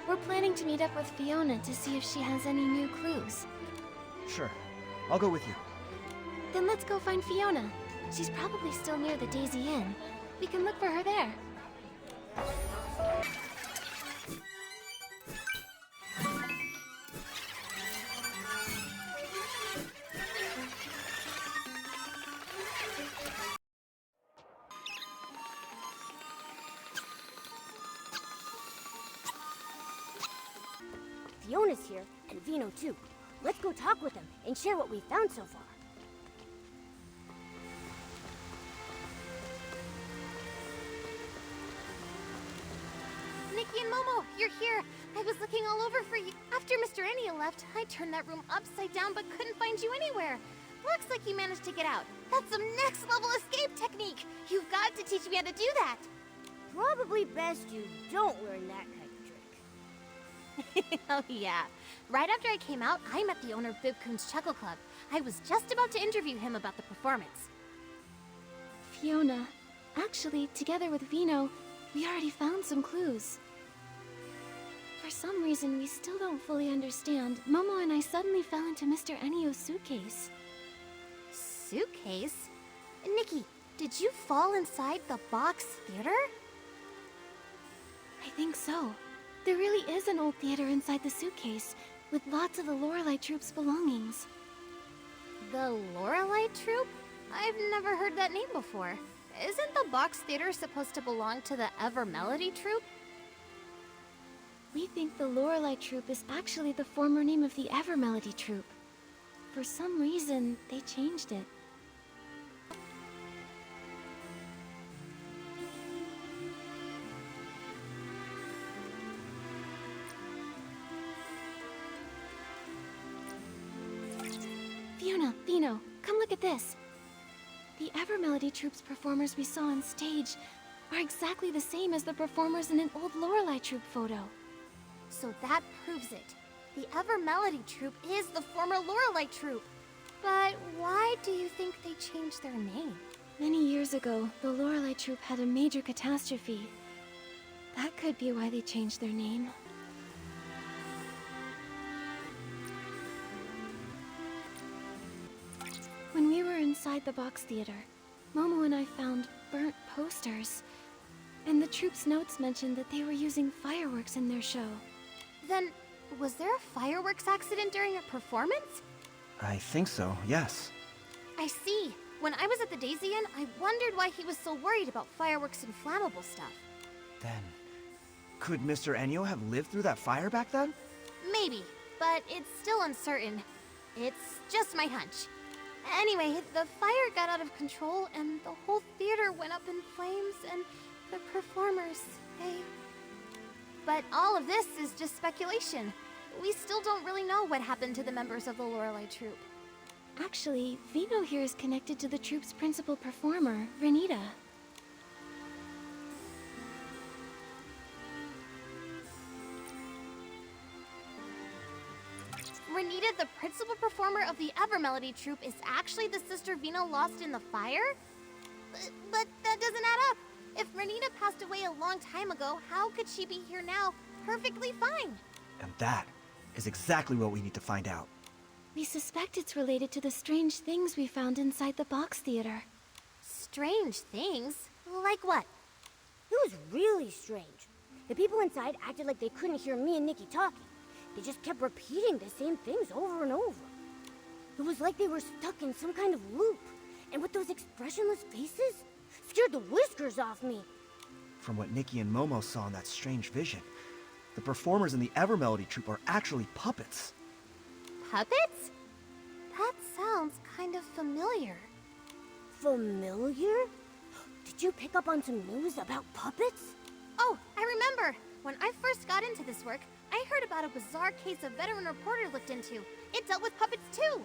We're planning to meet up with Fiona to see if she has any new clues. Sure, I'll go with you. Then let's go find Fiona. She's probably still near the Daisy Inn. We can look for her there. Fiona's here, and Vino too. Let's go talk with them and share what we found so far. Nikki and Momo, you're here. I was looking all over for you. After Mr. Enio left, I turned that room upside down but couldn't find you anywhere. Looks like you managed to get out. That's some next level escape technique. You've got to teach me how to do that. Probably best you don't learn that kind of trick. Oh yeah. Right after I came out, I met the owner of Bibcoon's Chuckle Club. I was just about to interview him about the performance. Fiona, actually, together with Vino, we already found some clues. For some reason we still don't fully understand, Momo and I suddenly fell into Mr. Enio's suitcase. Suitcase? Nikki, did you fall inside the box theater? I think so. There really is an old theater inside the suitcase, with lots of the Lorelei Troupe's belongings. The Lorelei Troupe? I've never heard that name before. Isn't the box theater supposed to belong to the Ever Melody Troupe? We think the Lorelei Troupe is actually the former name of the Ever Melody Troupe. For some reason, they changed it. Fiona, Vino, come look at this. The Ever Melody Troupe's performers we saw on stage are exactly the same as the performers in an old Lorelei Troupe photo. So that proves it. The Ever Melody Troupe is the former Lorelei Troupe. But why do you think they changed their name? Many years ago, the Lorelei Troupe had a major catastrophe. That could be why they changed their name. When we were inside the box theater, Momo and I found burnt posters. And the troupe's notes mentioned that they were using fireworks in their show. Then, was there a fireworks accident during a performance? I think so, yes. I see. When I was at the Daisy Inn, I wondered why he was so worried about fireworks and flammable stuff. Then, could Mr. Enio have lived through that fire back then? Maybe, but it's still uncertain. It's just my hunch. Anyway, the fire got out of control and the whole theater went up in flames and the performers, they... But all of this is just speculation. We still don't really know what happened to the members of the Lorelei Troupe. Actually, Vino here is connected to the troupe's principal performer, Renita. Renita, the principal performer of the Ever Melody Troupe, is actually the sister Vino lost in the fire? But that doesn't add up. If Renita passed away a long time ago, how could she be here now, perfectly fine? And that is exactly what we need to find out. We suspect it's related to the strange things we found inside the box theater. Strange things? Like what? It was really strange. The people inside acted like they couldn't hear me and Nikki talking. They just kept repeating the same things over and over. It was like they were stuck in some kind of loop. And with those expressionless faces, scared the whiskers off me. From what Nikki and Momo saw in that strange vision, the performers in the Ever Melody Troupe are actually puppets. Puppets? That sounds kind of familiar. Familiar? Did you pick up on some news about puppets? Oh, I remember. When I first got into this work, I heard about a bizarre case a veteran reporter looked into. It dealt with puppets too.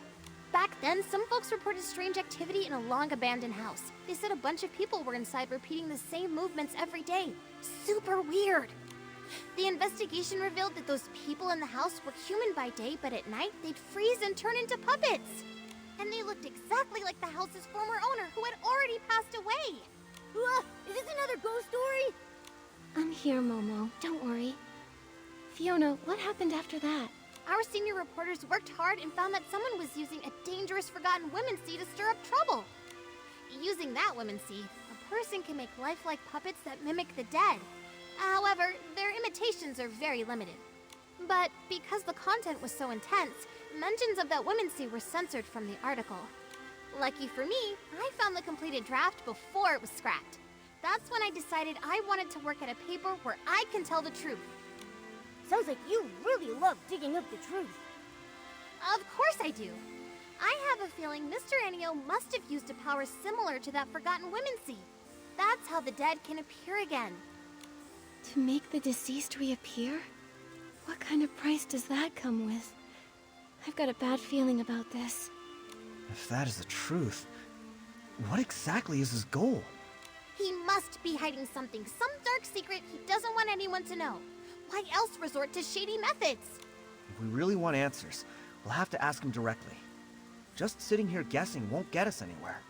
Back then, some folks reported strange activity in a long-abandoned house. They said a bunch of people were inside repeating the same movements every day. Super weird. The investigation revealed that those people in the house were human by day, but at night, they'd freeze and turn into puppets. And they looked exactly like the house's former owner, who had already passed away. Is this another ghost story? I'm here, Momo. Don't worry. Fiona, what happened after that? Our senior reporters worked hard and found that someone was using a dangerous forgotten women's seed to stir up trouble. Using that women's seed, a person can make lifelike puppets that mimic the dead. However, their imitations are very limited. But because the content was so intense, mentions of that women's seed were censored from the article. Lucky for me, I found the completed draft before it was scrapped. That's when I decided I wanted to work at a paper where I can tell the truth. Sounds like you really love digging up the truth. Of course I do. I have a feeling Mr. Enio must have used a power similar to that forgotten women's seed. That's how the dead can appear again. To make the deceased reappear? What kind of price does that come with? I've got a bad feeling about this. If that is the truth, what exactly is his goal? He must be hiding something, some dark secret he doesn't want anyone to know. Why else resort to shady methods? If we really want answers, we'll have to ask him directly. Just sitting here guessing won't get us anywhere.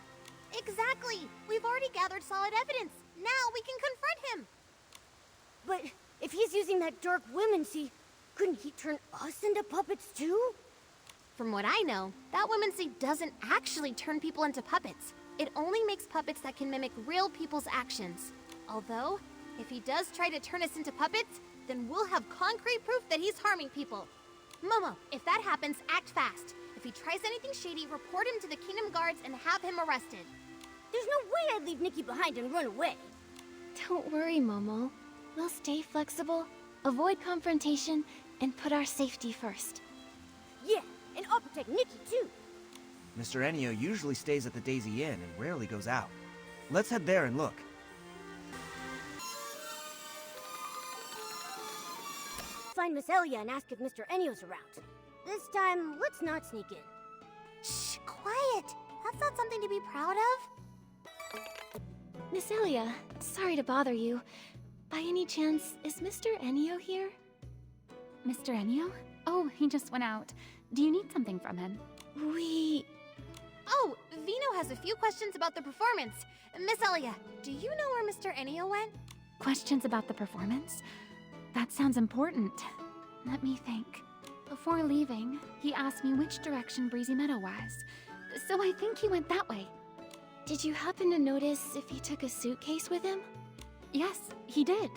Exactly! We've already gathered solid evidence. Now we can confront him! But if he's using that dark women's seed, couldn't he turn us into puppets too? From what I know, that women's seed doesn't actually turn people into puppets. It only makes puppets that can mimic real people's actions. Although, if he does try to turn us into puppets, then we'll have concrete proof that he's harming people. Momo, if that happens, act fast. If he tries anything shady, report him to the Kingdom Guards and have him arrested. There's no way I'd leave Nikki behind and run away. Don't worry, Momo. We'll stay flexible, avoid confrontation, and put our safety first. Yeah, and I'll protect Nikki too. Mr. Enio usually stays at the Daisy Inn and rarely goes out. Let's head there and look. Find Miss Elia and ask if Mr. Enio's around. This time, let's not sneak in. Shh, quiet. That's not something to be proud of. Miss Elia, sorry to bother you. By any chance, is Mr. Enio here? Mr. Enio? Oh, he just went out. Do you need something from him? Oh, Vino has a few questions about the performance. Miss Elia, do you know where Mr. Enio went? Questions about the performance? That sounds important. Let me think. Before leaving, he asked me which direction Breezy Meadow was. So I think he went that way. Did you happen to notice if he took a suitcase with him? Yes, he did.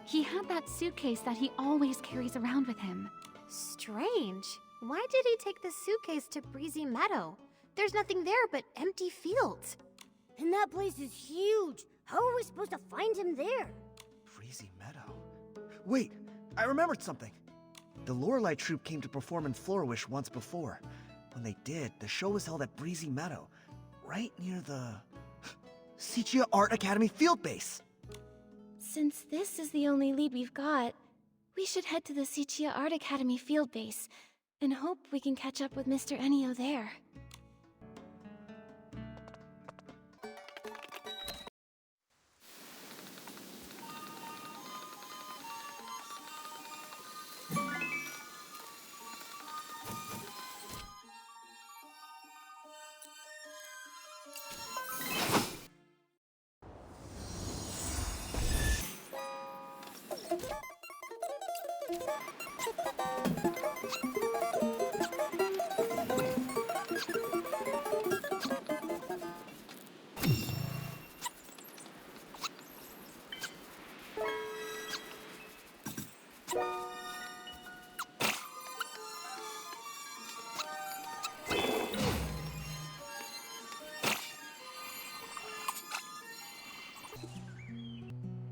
He had that suitcase that he always carries around with him. Strange. Why did he take the suitcase to Breezy Meadow? There's nothing there but empty fields. And that place is huge. How are we supposed to find him there? Breezy Meadow. Wait, I remembered something. The Lorelei troupe came to perform in Flourish once before. When they did, the show was held at Breezy Meadow, right near the Sichia Art Academy field base. Since this is the only lead we've got, we should head to the Sichia Art Academy field base and hope we can catch up with Mr. Enio there.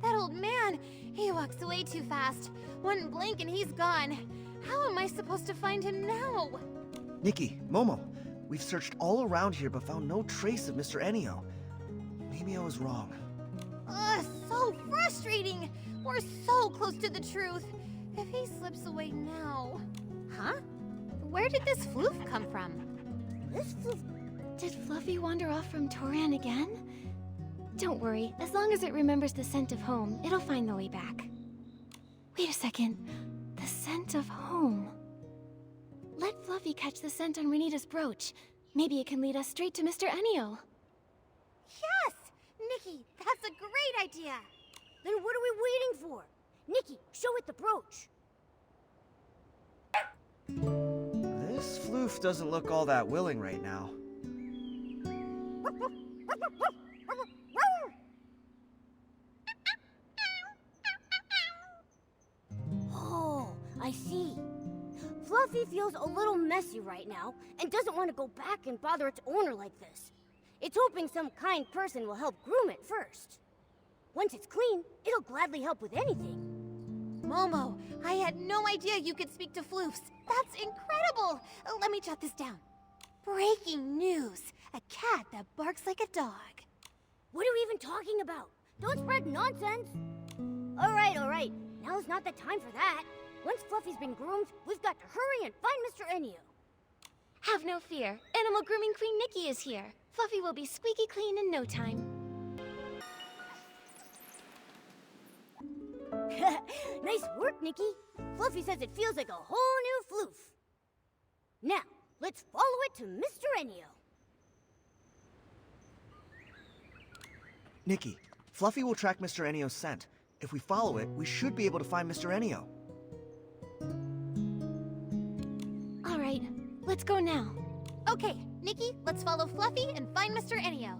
That old man, he walks away too fast. One blink and he's gone. How am I supposed to find him now? Nikki, Momo, we've searched all around here but found no trace of Mr. Enio. Maybe I was wrong. Ugh, so frustrating! We're so close to the truth. If he slips away now... Huh? Where did this floof come from? This floof... Did Fluffy wander off from Toran again? Don't worry, as long as it remembers the scent of home, it'll find the way back. Wait a second. The scent of home. Let Fluffy catch the scent on Renita's brooch. Maybe it can lead us straight to Mr. Enio. Yes! Nikki, that's a great idea! Then what are we waiting for? Nikki, show it the brooch. This floof doesn't look all that willing right now. Oh, I see. Fluffy feels a little messy right now and doesn't want to go back and bother its owner like this. It's hoping some kind person will help groom it first. Once it's clean, it'll gladly help with anything. Momo, I had no idea you could speak to floofs. That's incredible! Let me jot this down. Breaking news. A cat that barks like a dog. What are we even talking about? Don't spread nonsense. All right. Now's not the time for that. Once Fluffy's been groomed, we've got to hurry and find Mr. Enio. Have no fear. Animal Grooming Queen Nikki is here. Fluffy will be squeaky clean in no time. Nice work, Nikki. Fluffy says it feels like a whole new floof. Now, let's follow it to Mr. Enio. Nikki, Fluffy will track Mr. Enio's scent. If we follow it, we should be able to find Mr. Enio. All right, let's go now. Okay, Nikki, let's follow Fluffy and find Mr. Enio.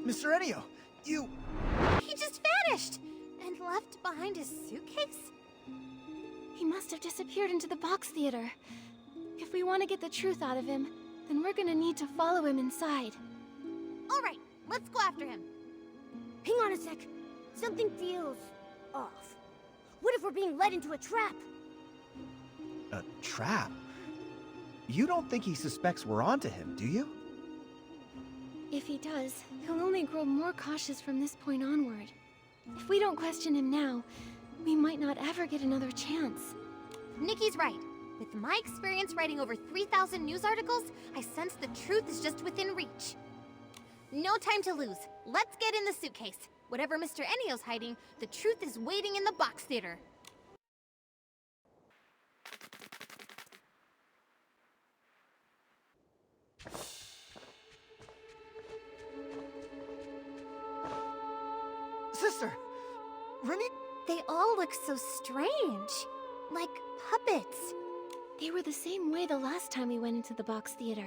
Mr. Enio, you... He just vanished! And left behind his suitcase? He must have disappeared into the box theater. If we want to get the truth out of him, then we're gonna need to follow him inside. All right, let's go after him. Hang on a sec. Something feels off. What if we're being led into a trap? A trap? You don't think he suspects we're onto him, do you? If he does, he'll only grow more cautious from this point onward. If we don't question him now, we might not ever get another chance. Nikki's right. With my experience writing over 3,000 news articles, I sense the truth is just within reach. No time to lose. Let's get in the suitcase. Whatever Mr. Enio's hiding, the truth is waiting in the box theater. Sister! Rennie... They all look so strange. Like puppets. They were the same way the last time we went into the box theater.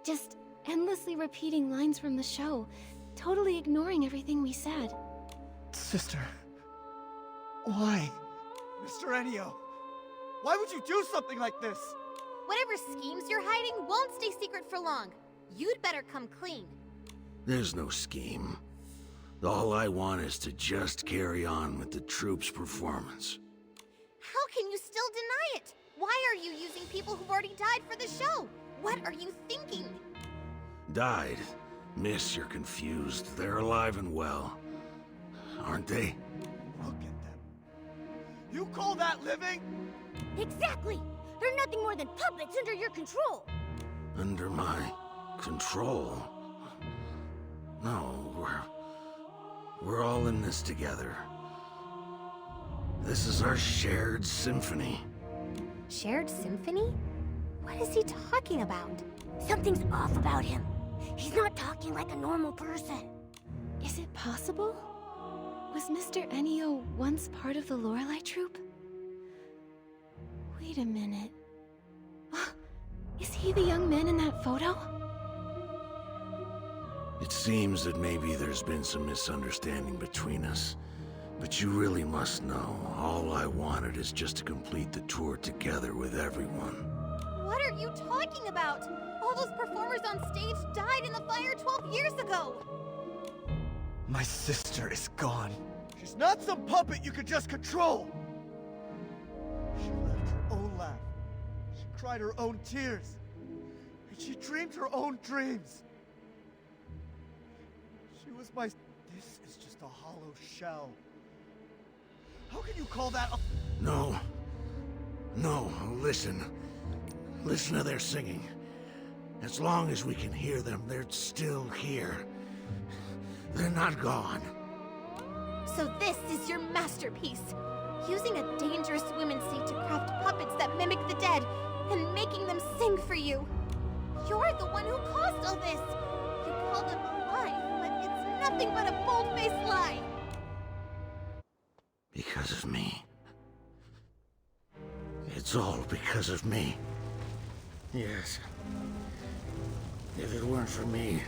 Just endlessly repeating lines from the show, totally ignoring everything we said. Sister... Why? Mr. Enio! Why would you do something like this? Whatever schemes you're hiding won't stay secret for long. You'd better come clean. There's no scheme. All I want is to just carry on with the troupe's performance. How can you still deny it? Why are you using people who've already died for the show? What are you thinking? Died? Miss, you're confused. They're alive and well. Aren't they? Look at them. You call that living? Exactly! They're nothing more than puppets under your control! Under my control? No, we're all in this together. This is our shared symphony. Shared symphony? What is he talking about? Something's off about him. He's not talking like a normal person. Is it possible? Was Mr. Enio once part of the Lorelei troupe? Wait a minute. Is he the young man in that photo? It seems that maybe there's been some misunderstanding between us. But you really must know, all I wanted is just to complete the tour together with everyone. What are you talking about? All those performers on stage died in the fire 12 years ago! My sister is gone. She's not some puppet you could just control! She left her own laugh. She cried her own tears. And she dreamed her own dreams. She was my... This is just a hollow shell. How can you call that a... No. No, listen. Listen to their singing. As long as we can hear them, they're still here. They're not gone. So this is your masterpiece. Using a dangerous women's seat to craft puppets that mimic the dead, and making them sing for you. You're the one who caused all this. You call them alive, but it's nothing but a bold-faced lie. Because of me. It's all because of me. Yes. If it weren't for me,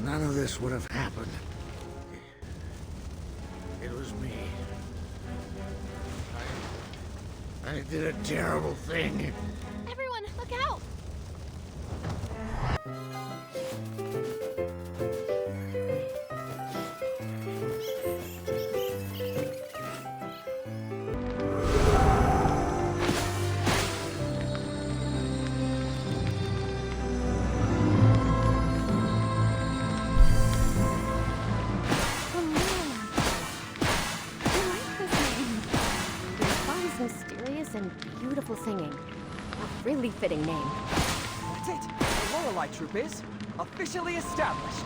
none of this would have happened. It was me. I did a terrible thing. Everyone, look out! Mysterious and beautiful singing. A really fitting name. That's it! The Lorelei troupe is officially established!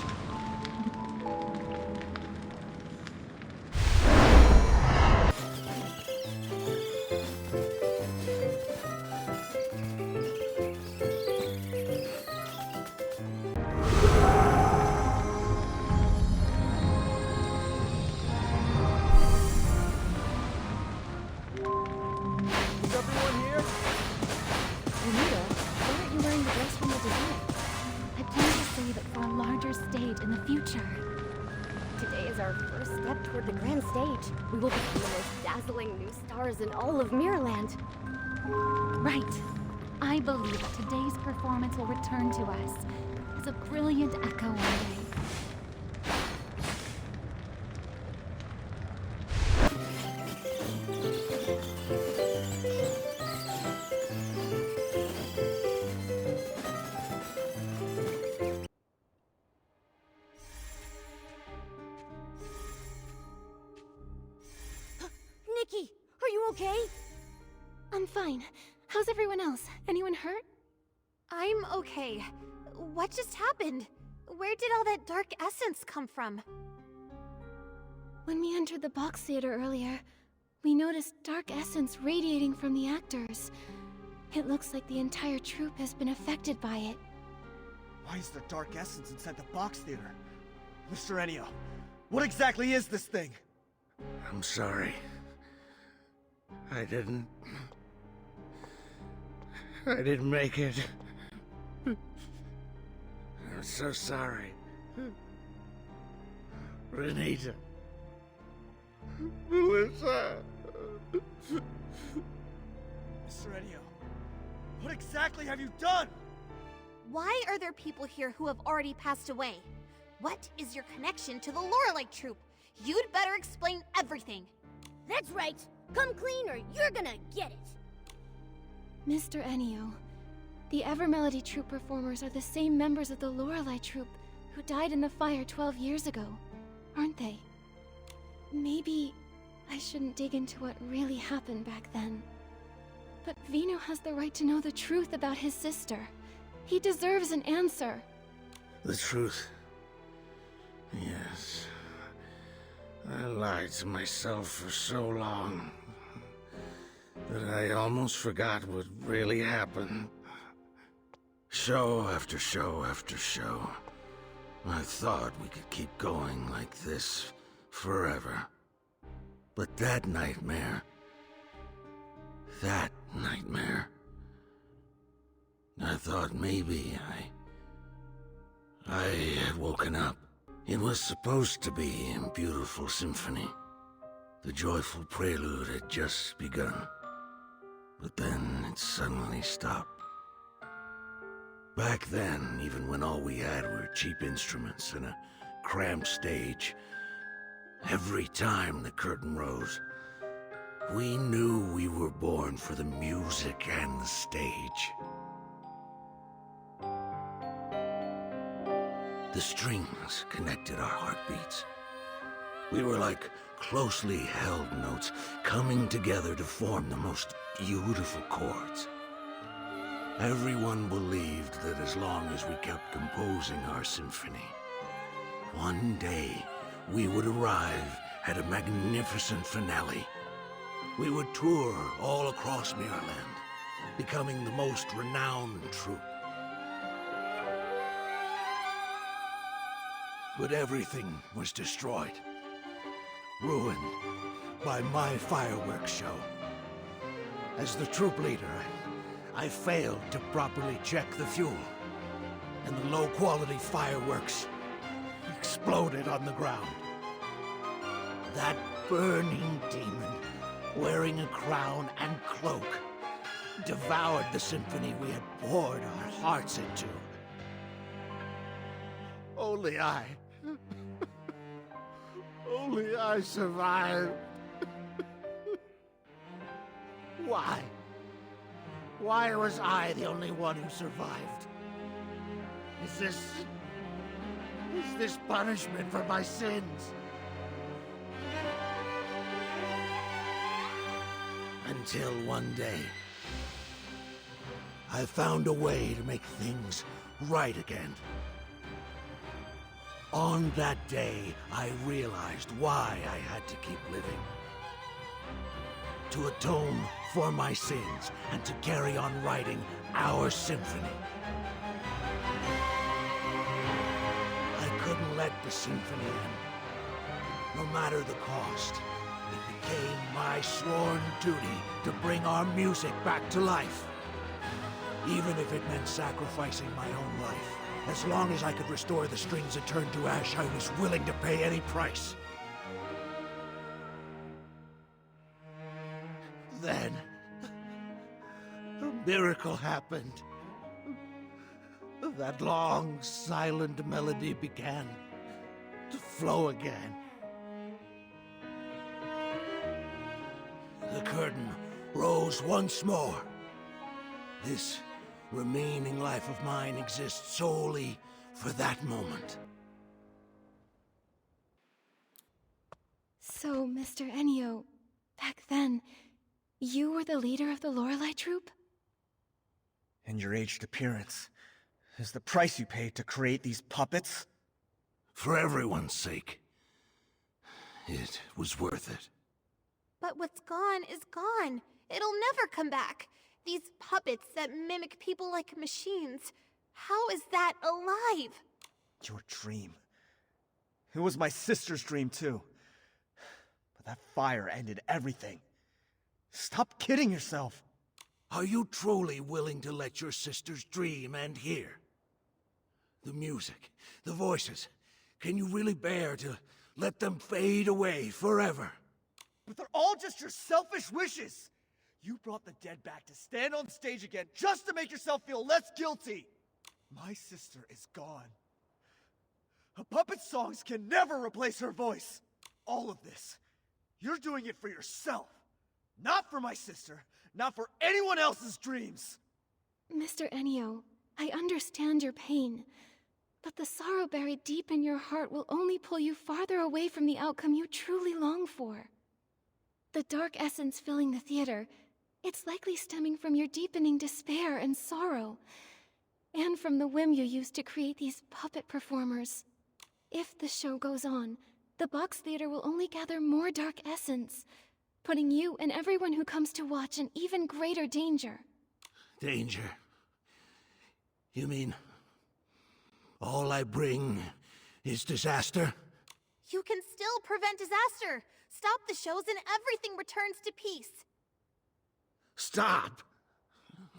We will become the most dazzling new stars in all of Mirrorland. Right. I believe that today's performance will return to us as a brilliant echo one day. Nikki, are you okay? I'm fine. How's everyone else? Anyone hurt? I'm okay. What just happened? Where did all that dark essence come from? When we entered the box theater earlier, we noticed dark essence radiating from the actors. It looks like the entire troupe has been affected by it. Why is there dark essence inside the box theater? Mr. Enio, what exactly is this thing? I'm sorry. I didn't make it. I'm so sorry. Renita. Melissa. Mr. Enio, what exactly have you done? Why are there people here who have already passed away? What is your connection to the Lorelei troupe? You'd better explain everything. That's right. Come clean or you're gonna get it. Mr. Enio, the Evermelody Troupe performers are the same members of the Lorelei Troupe who died in the fire 12 years ago, aren't they? Maybe I shouldn't dig into what really happened back then. But Vino has the right to know the truth about his sister. He deserves an answer. The truth? Yes. I lied to myself for so long that I almost forgot what really happened. Show after show after show. I thought we could keep going like this forever. But that nightmare... I thought maybe I had woken up. It was supposed to be a beautiful symphony. The joyful prelude had just begun. But then it suddenly stopped. Back then, even when all we had were cheap instruments and a cramped stage, every time the curtain rose, we knew we were born for the music and the stage. The strings connected our heartbeats. We were like closely held notes coming together to form the most beautiful chords. Everyone believed that as long as we kept composing our symphony, one day we would arrive at a magnificent finale. We would tour all across Mirrorland, becoming the most renowned troupe. But everything was destroyed, ruined by my fireworks show. As the troop leader, I failed to properly check the fuel, and the low-quality fireworks exploded on the ground. That burning demon, wearing a crown and cloak, devoured the symphony we had poured our hearts into. Only I survived. Why? Why was I the only one who survived? Is this punishment for my sins? Until one day, I found a way to make things right again. On that day, I realized why I had to keep living. To atone for my sins and to carry on writing our symphony. I couldn't let the symphony end, no matter the cost. It became my sworn duty to bring our music back to life. Even if it meant sacrificing my own life. As long as I could restore the strings that turned to ash, I was willing to pay any price. Then, a miracle happened. That long, silent melody began to flow again. The curtain rose once more. This remaining life of mine exists solely for that moment. So, Mr. Enio, back then, you were the leader of the Lorelei Troupe? And your aged appearance is the price you paid to create these puppets? For everyone's sake, it was worth it. But what's gone is gone. It'll never come back. These puppets that mimic people like machines. How is that alive? Your dream. It was my sister's dream, too. But that fire ended everything. Stop kidding yourself. Are you truly willing to let your sister's dream end here? The music, the voices, can you really bear to let them fade away forever? But they're all just your selfish wishes. You brought the dead back to stand on stage again just to make yourself feel less guilty. My sister is gone. A puppet songs can never replace her voice. All of this, you're doing it for yourself. Not for my sister, Not for anyone else's dreams! Mr. Enio, I understand your pain, but the sorrow buried deep in your heart will only pull you farther away from the outcome you truly long for. The dark essence filling the theater, it's likely stemming from your deepening despair and sorrow, and from the whim you used to create these puppet performers. If the show goes on, the box theater will only gather more dark essence, putting you and everyone who comes to watch in even greater danger. Danger? You mean all I bring is disaster? You can still prevent disaster. Stop the shows and everything returns to peace. Stop!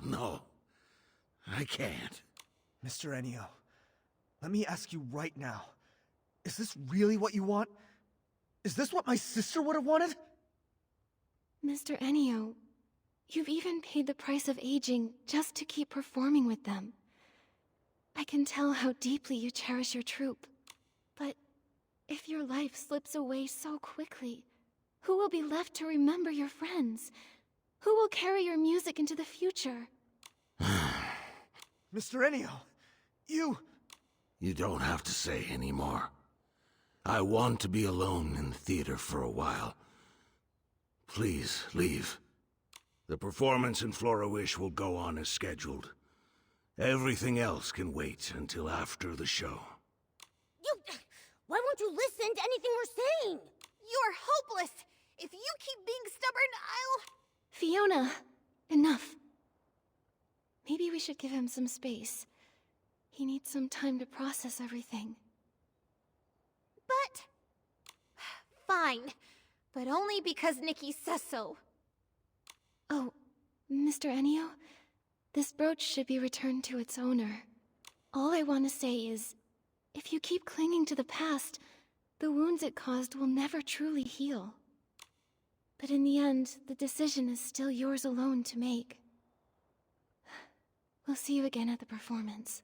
No, I can't. Mr. Enio, let me ask you right now. Is this really what you want? Is this what my sister would have wanted? Mr. Enio, you've even paid the price of aging just to keep performing with them. I can tell how deeply you cherish your troupe. But if your life slips away so quickly, who will be left to remember your friends? Who will carry your music into the future? Mr. Enio, you... You don't have to say anymore. I want to be alone in the theater for a while. Please, leave. The performance in Flora-Wish will go on as scheduled. Everything else can wait until after the show. Why won't you listen to anything we're saying? You're hopeless. If you keep being stubborn, Fiona, enough. Maybe we should give him some space. He needs some time to process everything. But... Fine. But only because Nikki says so. Oh, Mr. Enio, this brooch should be returned to its owner. All I want to say is, if you keep clinging to the past, the wounds it caused will never truly heal. But in the end, the decision is still yours alone to make. We'll see you again at the performance.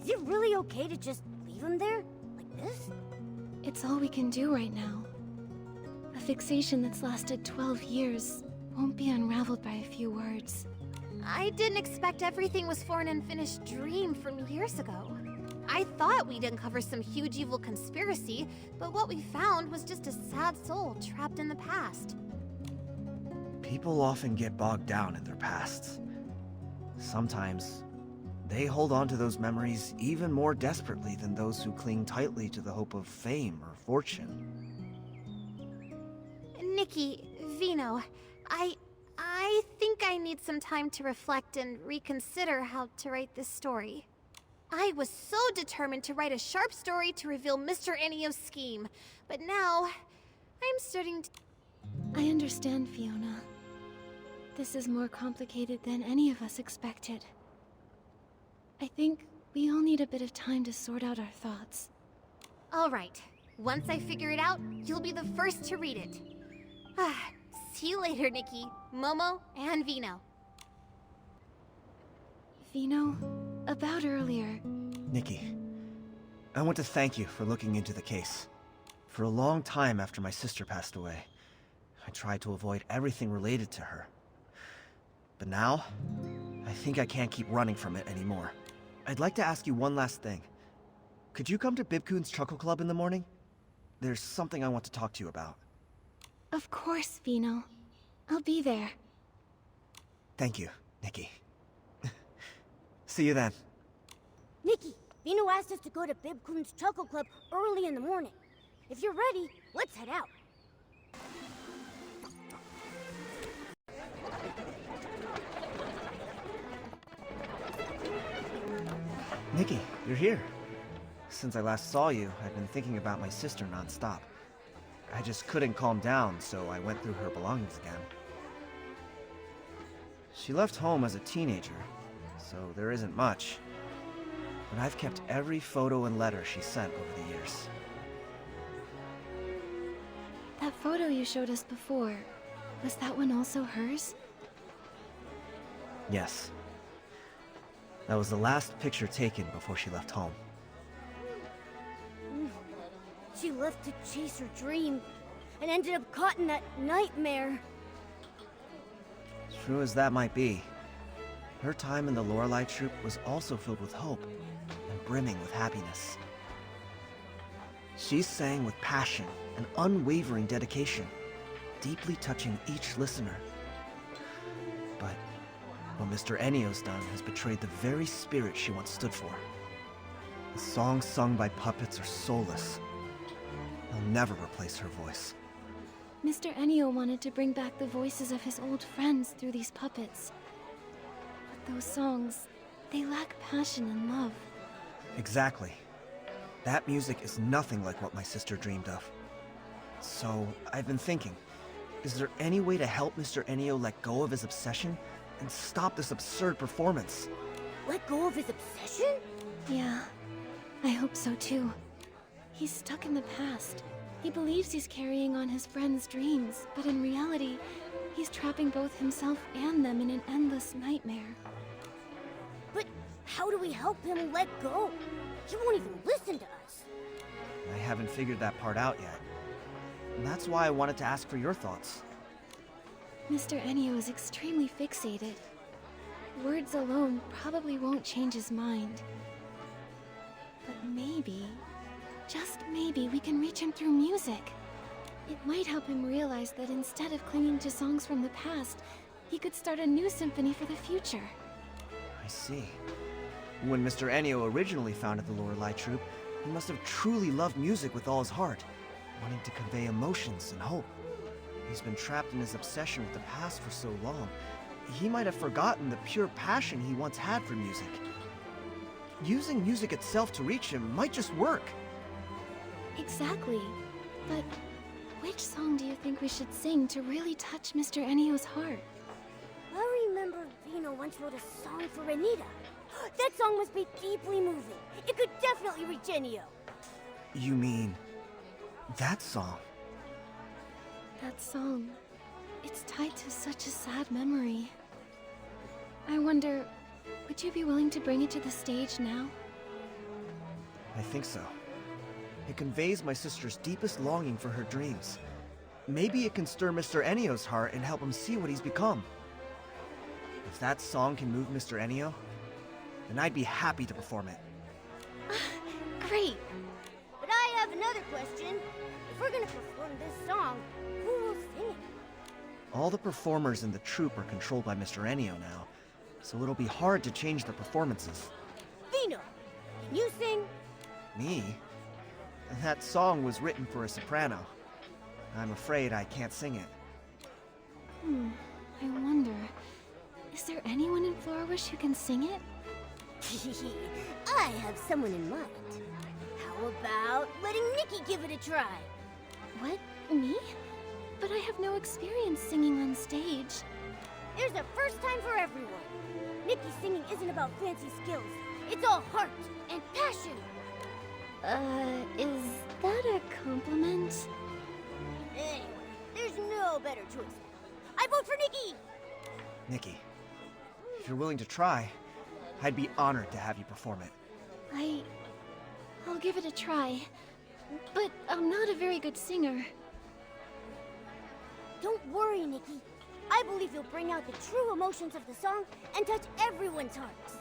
Is it really okay to just leave him there? Like this? It's all we can do right now. A fixation that's lasted 12 years won't be unraveled by a few words. I didn't expect everything was for an unfinished dream from years ago. I thought we'd uncover some huge evil conspiracy, but what we found was just a sad soul trapped in the past. People often get bogged down in their pasts. Sometimes, they hold on to those memories even more desperately than those who cling tightly to the hope of fame or fortune. Nikki, Vino, I think I need some time to reflect and reconsider how to write this story. I was so determined to write a sharp story to reveal Mr. Enio's scheme, but now I'm starting to... I understand, Fiona. This is more complicated than any of us expected. I think we all need a bit of time to sort out our thoughts. All right. Once I figure it out, you'll be the first to read it. See you later, Nikki, Momo, and Vino. Vino, about earlier... Nikki, I want to thank you for looking into the case. For a long time after my sister passed away, I tried to avoid everything related to her. But now, I think I can't keep running from it anymore. I'd like to ask you one last thing. Could you come to Bibcoon's Chuckle Club in the morning? There's something I want to talk to you about. Of course, Vino. I'll be there. Thank you, Nikki. See you then. Nikki, Vino asked us to go to Bibcoon's Chuckle Club early in the morning. If you're ready, let's head out. Nikki, you're here. Since I last saw you, I've been thinking about my sister nonstop. I just couldn't calm down, so I went through her belongings again. She left home as a teenager, so there isn't much. But I've kept every photo and letter she sent over the years. That photo you showed us before, was that one also hers? Yes. That was the last picture taken before she left home. She left to chase her dream and ended up caught in that nightmare. True as that might be, her time in the Lorelei troupe was also filled with hope and brimming with happiness. She sang with passion and unwavering dedication, deeply touching each listener. But what Mr. Enio's done has betrayed the very spirit she once stood for. The songs sung by puppets are soulless. They'll never replace her voice. Mr. Enio wanted to bring back the voices of his old friends through these puppets. But those songs, they lack passion and love. Exactly. That music is nothing like what my sister dreamed of. So, I've been thinking, is there any way to help Mr. Enio let go of his obsession and stop this absurd performance? Let go of his obsession? Yeah, I hope so too. He's stuck in the past. He believes he's carrying on his friends' dreams, but in reality, he's trapping both himself and them in an endless nightmare. But how do we help him let go? He won't even listen to us. I haven't figured that part out yet. And that's why I wanted to ask for your thoughts. Mr. Enio is extremely fixated. Words alone probably won't change his mind. But maybe, just maybe, we can reach him through music. It might help him realize that instead of clinging to songs from the past, he could start a new symphony for the future. I see. When Mr. Enio originally founded the Lorelei troupe, he must have truly loved music with all his heart, wanting to convey emotions and hope. He's been trapped in his obsession with the past for so long, he might have forgotten the pure passion he once had for music. Using music itself to reach him might just work. Exactly. But which song do you think we should sing to really touch Mr. Enio's heart? I remember Vino once wrote a song for Anita. That song must be deeply moving. It could definitely reach Enio. You mean that song? That song. It's tied to such a sad memory. I wonder, would you be willing to bring it to the stage now? I think so. It conveys my sister's deepest longing for her dreams. Maybe it can stir Mr. Enio's heart and help him see what he's become. If that song can move Mr. Enio, then I'd be happy to perform it. Great! But I have another question. If we're gonna perform this song, who will sing it? All the performers in the troupe are controlled by Mr. Enio now, so it'll be hard to change the performances. Vino, can you sing? Me? That song was written for a soprano. I'm afraid I can't sing it. I wonder, is there anyone in Florawish who can sing it? I have someone in mind. How about letting Nikki give it a try? What? Me? But I have no experience singing on stage. There's a first time for everyone. Nikki's singing isn't about fancy skills. It's all heart and passion. Is that a compliment? Anyway, there's no better choice. I vote for Nikki! Nikki, if you're willing to try, I'd be honored to have you perform it. I'll give it a try. But I'm not a very good singer. Don't worry, Nikki. I believe you'll bring out the true emotions of the song and touch everyone's hearts.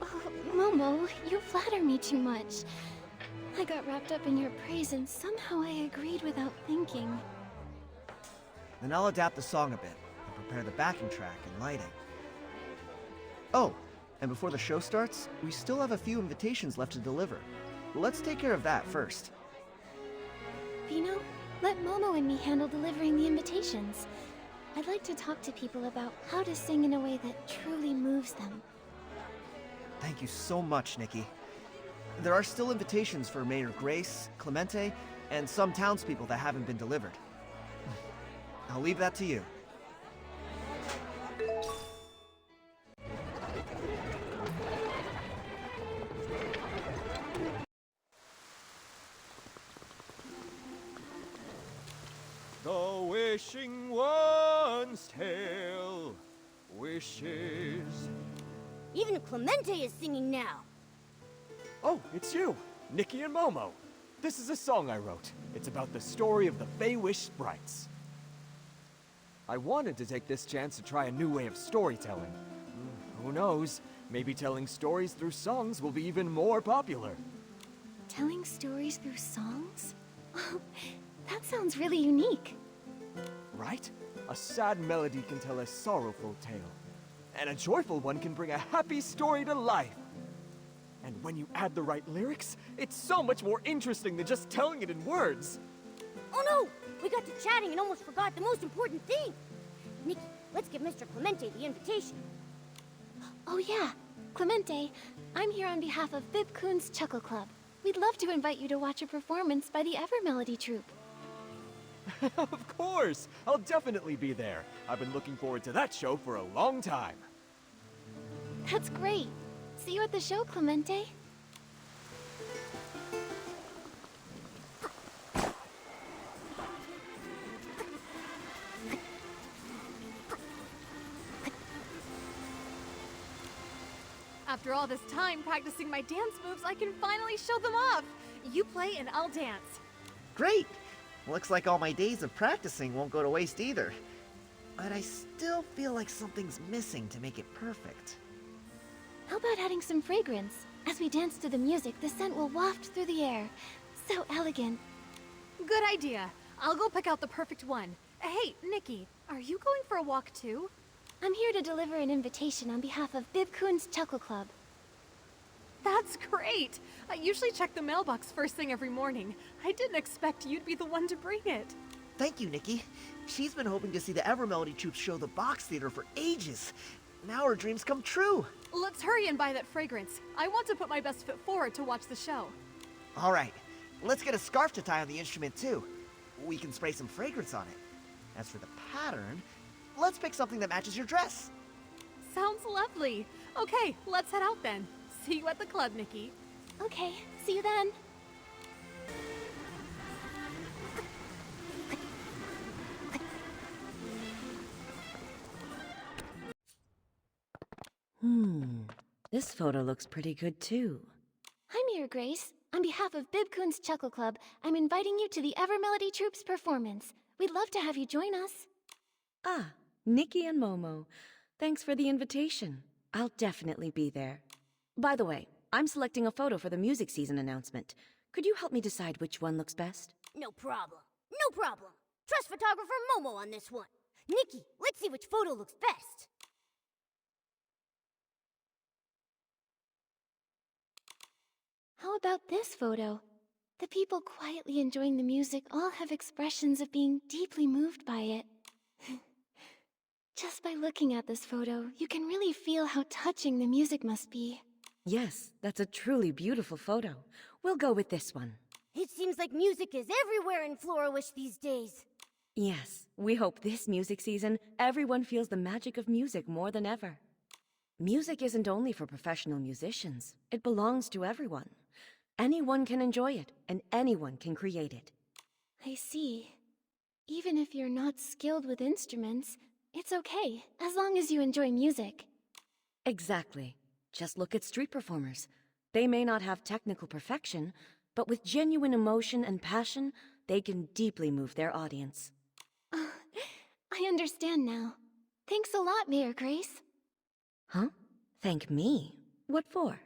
Oh, Momo, you flatter me too much. I got wrapped up in your praise and somehow I agreed without thinking. Then I'll adapt the song a bit and prepare the backing track and lighting. Oh, and before the show starts, we still have a few invitations left to deliver. Let's take care of that first. Vino, let Momo and me handle delivering the invitations. I'd like to talk to people about how to sing in a way that truly moves them. Thank you so much, Nikki. There are still invitations for Mayor Grace, Clemente, and some townspeople that haven't been delivered. I'll leave that to you. wishing one's tale wishes. Even Clemente is singing now. Oh, it's you, Nikki and Momo. This is a song I wrote. It's about the story of the Fey-Wish sprites. I wanted to take this chance to try a new way of storytelling. Who knows? Maybe telling stories through songs will be even more popular. Telling stories through songs? Oh, that sounds really unique. Right? A sad melody can tell a sorrowful tale. And a joyful one can bring a happy story to life. And when you add the right lyrics, it's so much more interesting than just telling it in words. Oh no! We got to chatting and almost forgot the most important thing. Nikki, let's give Mr. Clemente the invitation. Oh yeah, Clemente, I'm here on behalf of Bib Coon's Chuckle Club. We'd love to invite you to watch a performance by the Evermelody Troupe. Of course! I'll definitely be there. I've been looking forward to that show for a long time. That's great. See you at the show, Clemente. After all this time practicing my dance moves, I can finally show them off. You play and I'll dance. Great! Looks like all my days of practicing won't go to waste either. But I still feel like something's missing to make it perfect. How about adding some fragrance? As we dance to the music, the scent will waft through the air. So elegant. Good idea. I'll go pick out the perfect one. Hey, Nikki, are you going for a walk too? I'm here to deliver an invitation on behalf of Bib Coon's Chuckle Club. That's great! I usually check the mailbox first thing every morning. I didn't expect you'd be the one to bring it. Thank you, Nikki. She's been hoping to see the Evermelody Troupe show the Box Theater for ages. Now her dreams come true. Let's hurry and buy that fragrance. I want to put my best foot forward to watch the show. All right, let's get a scarf to tie on the instrument too. We can spray some fragrance on it. As for the pattern, let's pick something that matches your dress. Sounds lovely. Okay, let's head out then. See you at the club, Nikki. Okay, see you then. This photo looks pretty good too. Hi, Mirror Grace. On behalf of Bib Coon's Chuckle Club, I'm inviting you to the Evermelody Troupe's performance. We'd love to have you join us. Ah, Nikki and Momo. Thanks for the invitation. I'll definitely be there. By the way, I'm selecting a photo for the music season announcement. Could you help me decide which one looks best? No problem. No problem. Trust photographer Momo on this one. Nikki, let's see which photo looks best. How about this photo? The people quietly enjoying the music all have expressions of being deeply moved by it. Just by looking at this photo, you can really feel how touching the music must be. Yes, that's a truly beautiful photo. We'll go with this one. It seems like music is everywhere in Florawish these days. Yes, we hope this music season everyone feels the magic of music more than ever. Music isn't only for professional musicians. It belongs to everyone. Anyone can enjoy it, and anyone can create it. I see. Even if you're not skilled with instruments, it's okay, as long as you enjoy music. Exactly. Just look at street performers. They may not have technical perfection, but with genuine emotion and passion, they can deeply move their audience. I understand now. Thanks a lot, Mayor Grace. Huh? Thank me? What for?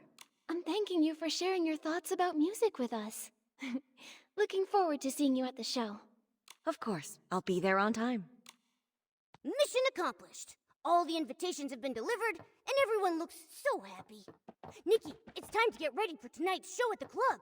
I'm thanking you for sharing your thoughts about music with us. Looking forward to seeing you at the show. Of course, I'll be there on time. Mission accomplished. All the invitations have been delivered, and everyone looks so happy. Nikki, it's time to get ready for tonight's show at the club.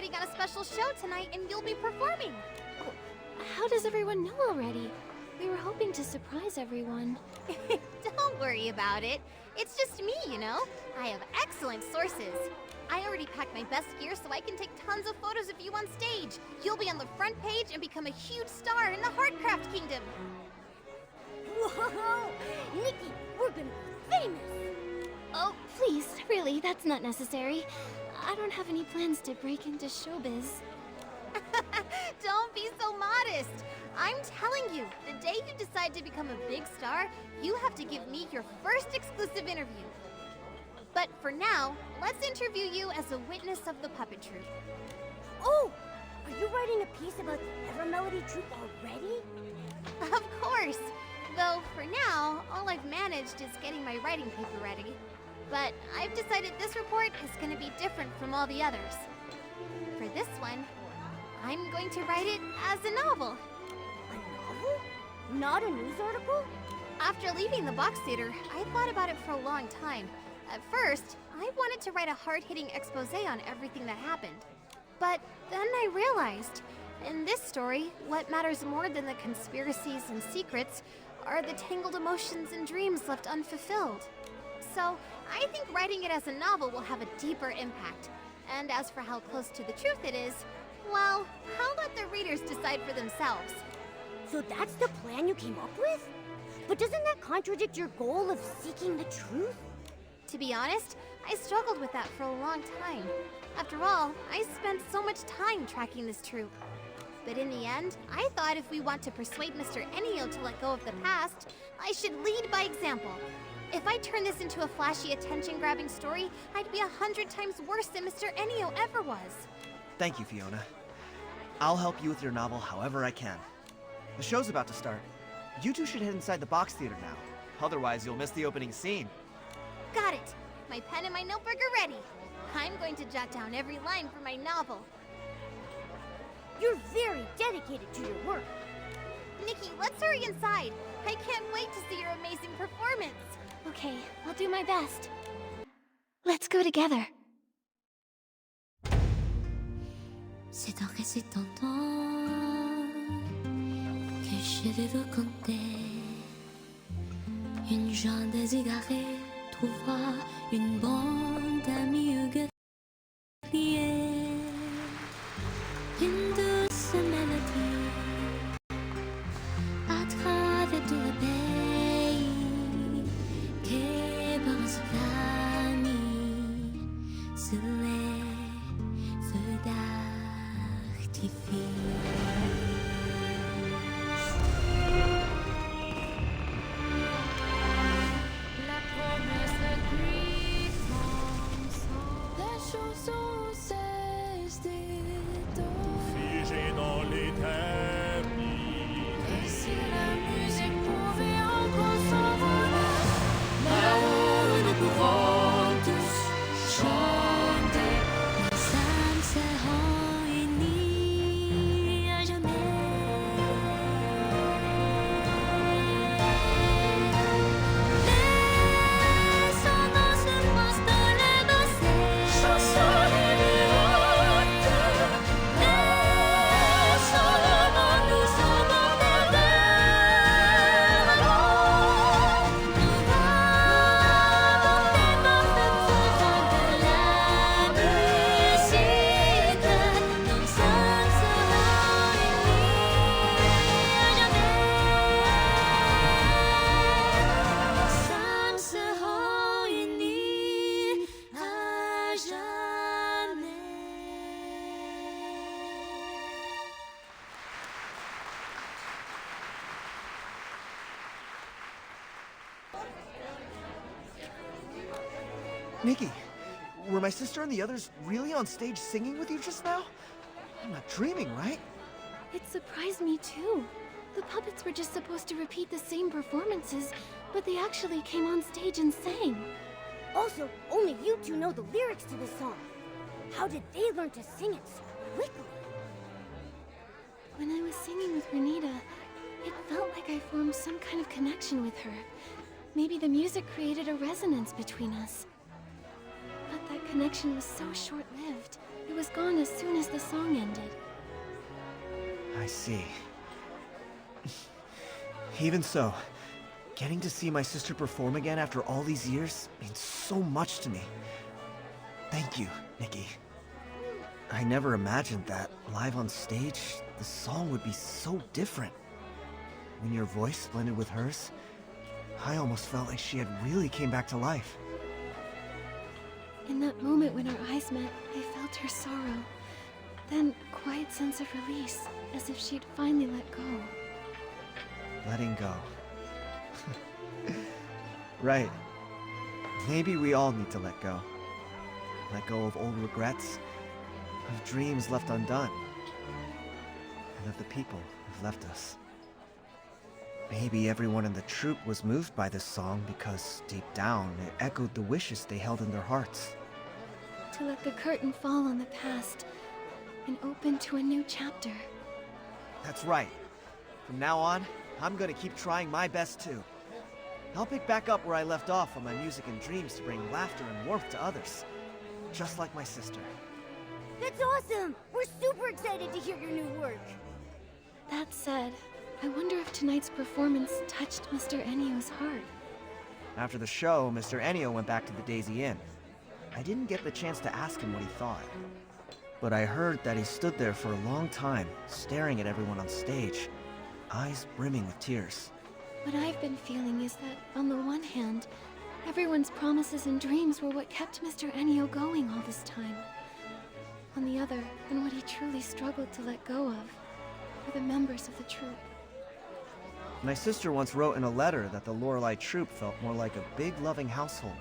putting on a special show tonight and you'll be performing. How does everyone know already? We were hoping to surprise everyone. Don't worry about it. It's just me, you know? I have excellent sources. I already packed my best gear so I can take tons of photos of you on stage. You'll be on the front page and become a huge star in the Heartcraft Kingdom. Whoa! Nikki, we're gonna be famous! Oh, please, really, that's not necessary. I don't have any plans to break into showbiz. Don't be so modest. I'm telling you, the day you decide to become a big star, you have to give me your first exclusive interview. But for now, let's interview you as a witness of the puppet troupe. Oh! Are you writing a piece about the Ever Melody troupe already? Of course! Though, for now, all I've managed is getting my writing paper ready. But I've decided this report is going to be different from all the others. For this one, I'm going to write it as a novel. A novel? Not a news article? After leaving the box theater, I thought about it for a long time. At first, I wanted to write a hard-hitting expose on everything that happened. But then I realized, in this story, what matters more than the conspiracies and secrets are the tangled emotions and dreams left unfulfilled. So, I think writing it as a novel will have a deeper impact. And as for how close to the truth it is, well, I'll let the readers decide for themselves. So that's the plan you came up with? But doesn't that contradict your goal of seeking the truth? To be honest, I struggled with that for a long time. After all, I spent so much time tracking this troupe. But in the end, I thought if we want to persuade Mr. Enio to let go of the past, I should lead by example. If I turn this into a flashy, attention-grabbing story, I'd be 100 times worse than Mr. Enio ever was. Thank you, Fiona. I'll help you with your novel however I can. The show's about to start. You two should head inside the box theater now. Otherwise, you'll miss the opening scene. Got it! My pen and my notebook are ready. I'm going to jot down every line for my novel. You're very dedicated to your work. Nikki, let's hurry inside. I can't wait to see your amazing performance. Okay, I'll do my best. Let's go together. C'est en récitant que je vais vous conter. Une jeune déségarée trouvera une bande d'amis guerriers. Une douce mélodie à travers tout le pays qui pense famille sous les feux d'artifice. La promesse grise ensemble, la chanson cesse figé dans l'éternité. et si la musique pouvait encore s'envoler, là-haut nous pouvons tous chanter. Nos âmes seront unies à jamais. Laissons dans ce instant les danser, chansons libérantes. Laissons le monde nous emporter vers l'avant. Nous avons des parfaits faisant de la musique. Nos âmes seront unies à jamais. Nos âmes seront unies à jamais. Nikki, were my sister and the others really on stage singing with you just now? I'm not dreaming, right? It surprised me too. The puppets were just supposed to repeat the same performances, but they actually came on stage and sang. Also, only you two know the lyrics to this song. How did they learn to sing it so quickly? When I was singing with Renita, it felt like I formed some kind of connection with her. Maybe the music created a resonance between us. But that connection was so short-lived. It was gone as soon as the song ended. I see. Even so, getting to see my sister perform again after all these years means so much to me. Thank you, Nikki. I never imagined that, live on stage, the song would be so different. When your voice blended with hers, I almost felt like she had really came back to life. In that moment when our eyes met, I felt her sorrow. Then a quiet sense of release, as if she'd finally let go. Letting go. Right. Maybe we all need to let go. Let go of old regrets, of dreams left undone, and of the people who've left us. Maybe everyone in the troupe was moved by this song because, deep down, it echoed the wishes they held in their hearts. To let the curtain fall on the past and open to a new chapter. That's right. From now on, I'm gonna keep trying my best too. I'll pick back up where I left off on my music and dreams to bring laughter and warmth to others. Just like my sister. That's awesome! We're super excited to hear your new work. That said, I wonder if tonight's performance touched Mr. Enio's heart. After the show, Mr. Enio went back to the Daisy Inn. I didn't get the chance to ask him what he thought. But I heard that he stood there for a long time, staring at everyone on stage, eyes brimming with tears. What I've been feeling is that, on the one hand, everyone's promises and dreams were what kept Mr. Enio going all this time. On the other, and what he truly struggled to let go of, were the members of the troupe. My sister once wrote in a letter that the Lorelei troupe felt more like a big, loving household.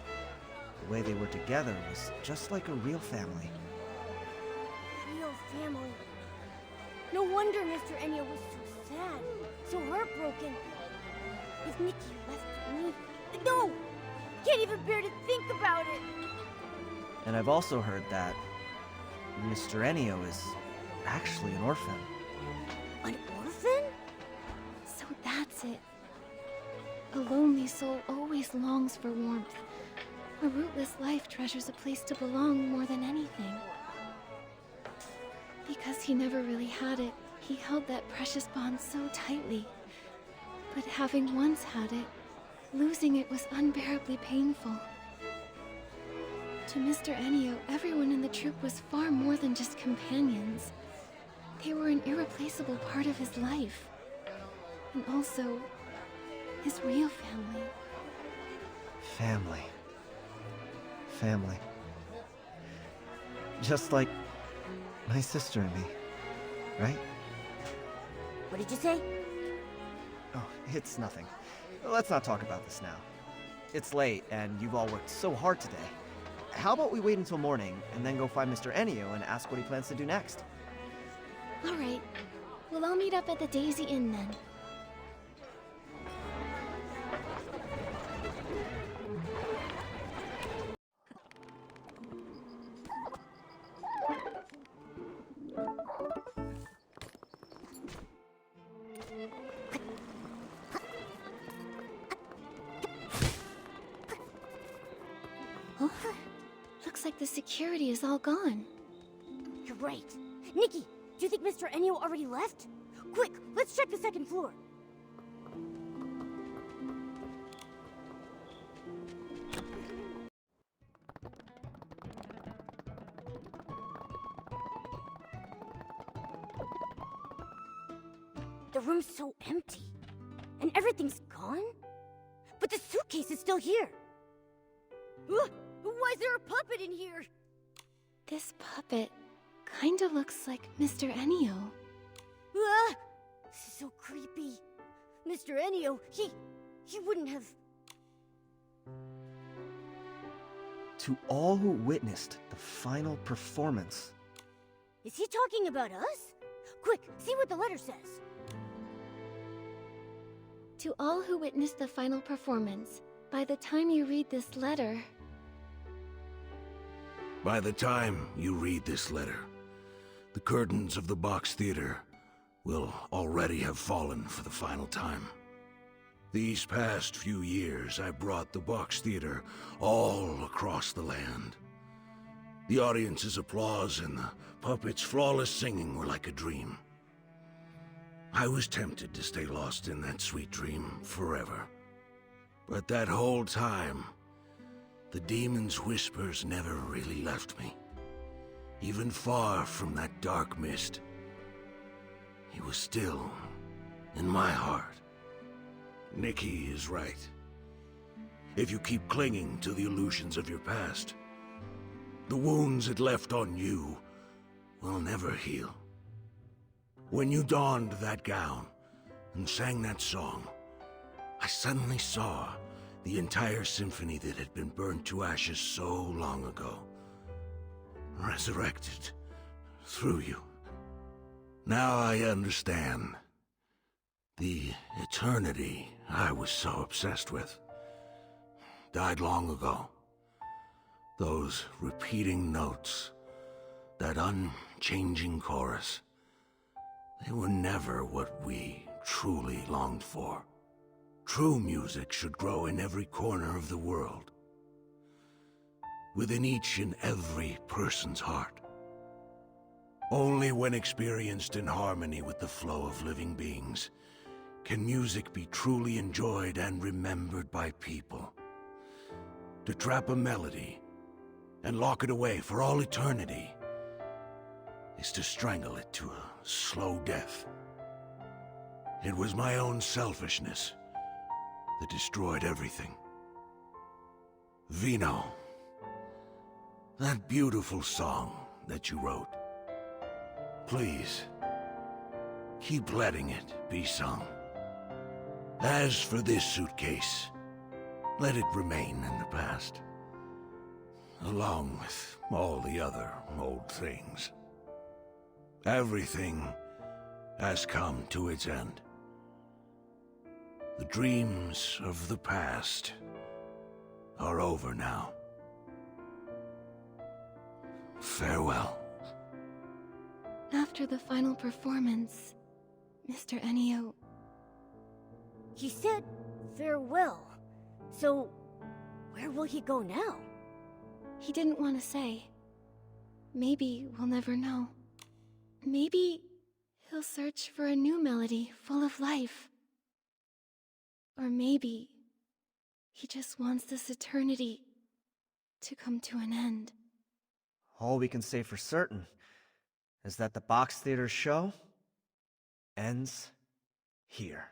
The way they were together was just like a real family. Real family. No wonder Mr. Enio was so sad, so heartbroken. If Nikki left me... No! Can't even bear to think about it! And I've also heard that Mr. Enio is actually an orphan. An orphan? So that's it. A lonely soul always longs for warmth. A rootless life treasures a place to belong more than anything. Because he never really had it, he held that precious bond so tightly. But having once had it, losing it was unbearably painful. To Mr. Enio, everyone in the troupe was far more than just companions. They were an irreplaceable part of his life. And also, his real family. Family. Family. Just like my sister and me, right? What did you say? Oh, it's nothing. Let's not talk about this now. It's late, and you've all worked so hard today. How about we wait until morning, and then go find Mr. Enio and ask what he plans to do next? All right. Well, I'll meet up at the Daisy Inn then. Oh, looks like the security is all gone. You're right. Nikki, do you think Mr. Enio already left? Quick, let's check the second floor. The room's so empty. And everything's gone? But the suitcase is still here. Why is there a puppet in here? This puppet kinda looks like Mr. Enio. This is so creepy. Mr. Enio, he wouldn't have... To all who witnessed the final performance. Is he talking about us? Quick, see what the letter says. To all who witnessed the final performance, by the time you read this letter... By the time you read this letter, the curtains of the Box Theater will already have fallen for the final time. These past few years, I brought the Box Theater all across the land. The audience's applause and the puppets' flawless singing were like a dream. I was tempted to stay lost in that sweet dream forever. But that whole time, the demon's whispers never really left me. Even far from that dark mist, he was still in my heart. Nikki is right. If you keep clinging to the illusions of your past, the wounds it left on you will never heal. When you donned that gown and sang that song, I suddenly saw the entire symphony that had been burned to ashes so long ago, resurrected through you. Now I understand. The eternity I was so obsessed with died long ago. Those repeating notes, that unchanging chorus, they were never what we truly longed for. True music should grow in every corner of the world, within each and every person's heart. Only when experienced in harmony with the flow of living beings can music be truly enjoyed and remembered by people. To trap a melody and lock it away for all eternity is to strangle it to a slow death. It was my own selfishness that destroyed everything. Vino, that beautiful song that you wrote, please, keep letting it be sung. As for this suitcase, let it remain in the past, along with all the other old things. Everything has come to its end. The dreams of the past are over now. Farewell. After the final performance, Mr. Ennio... He said farewell. So, where will he go now? He didn't want to say. Maybe we'll never know. Maybe he'll search for a new melody full of life. Or maybe he just wants this eternity to come to an end. All we can say for certain is that the Box Theater show ends here.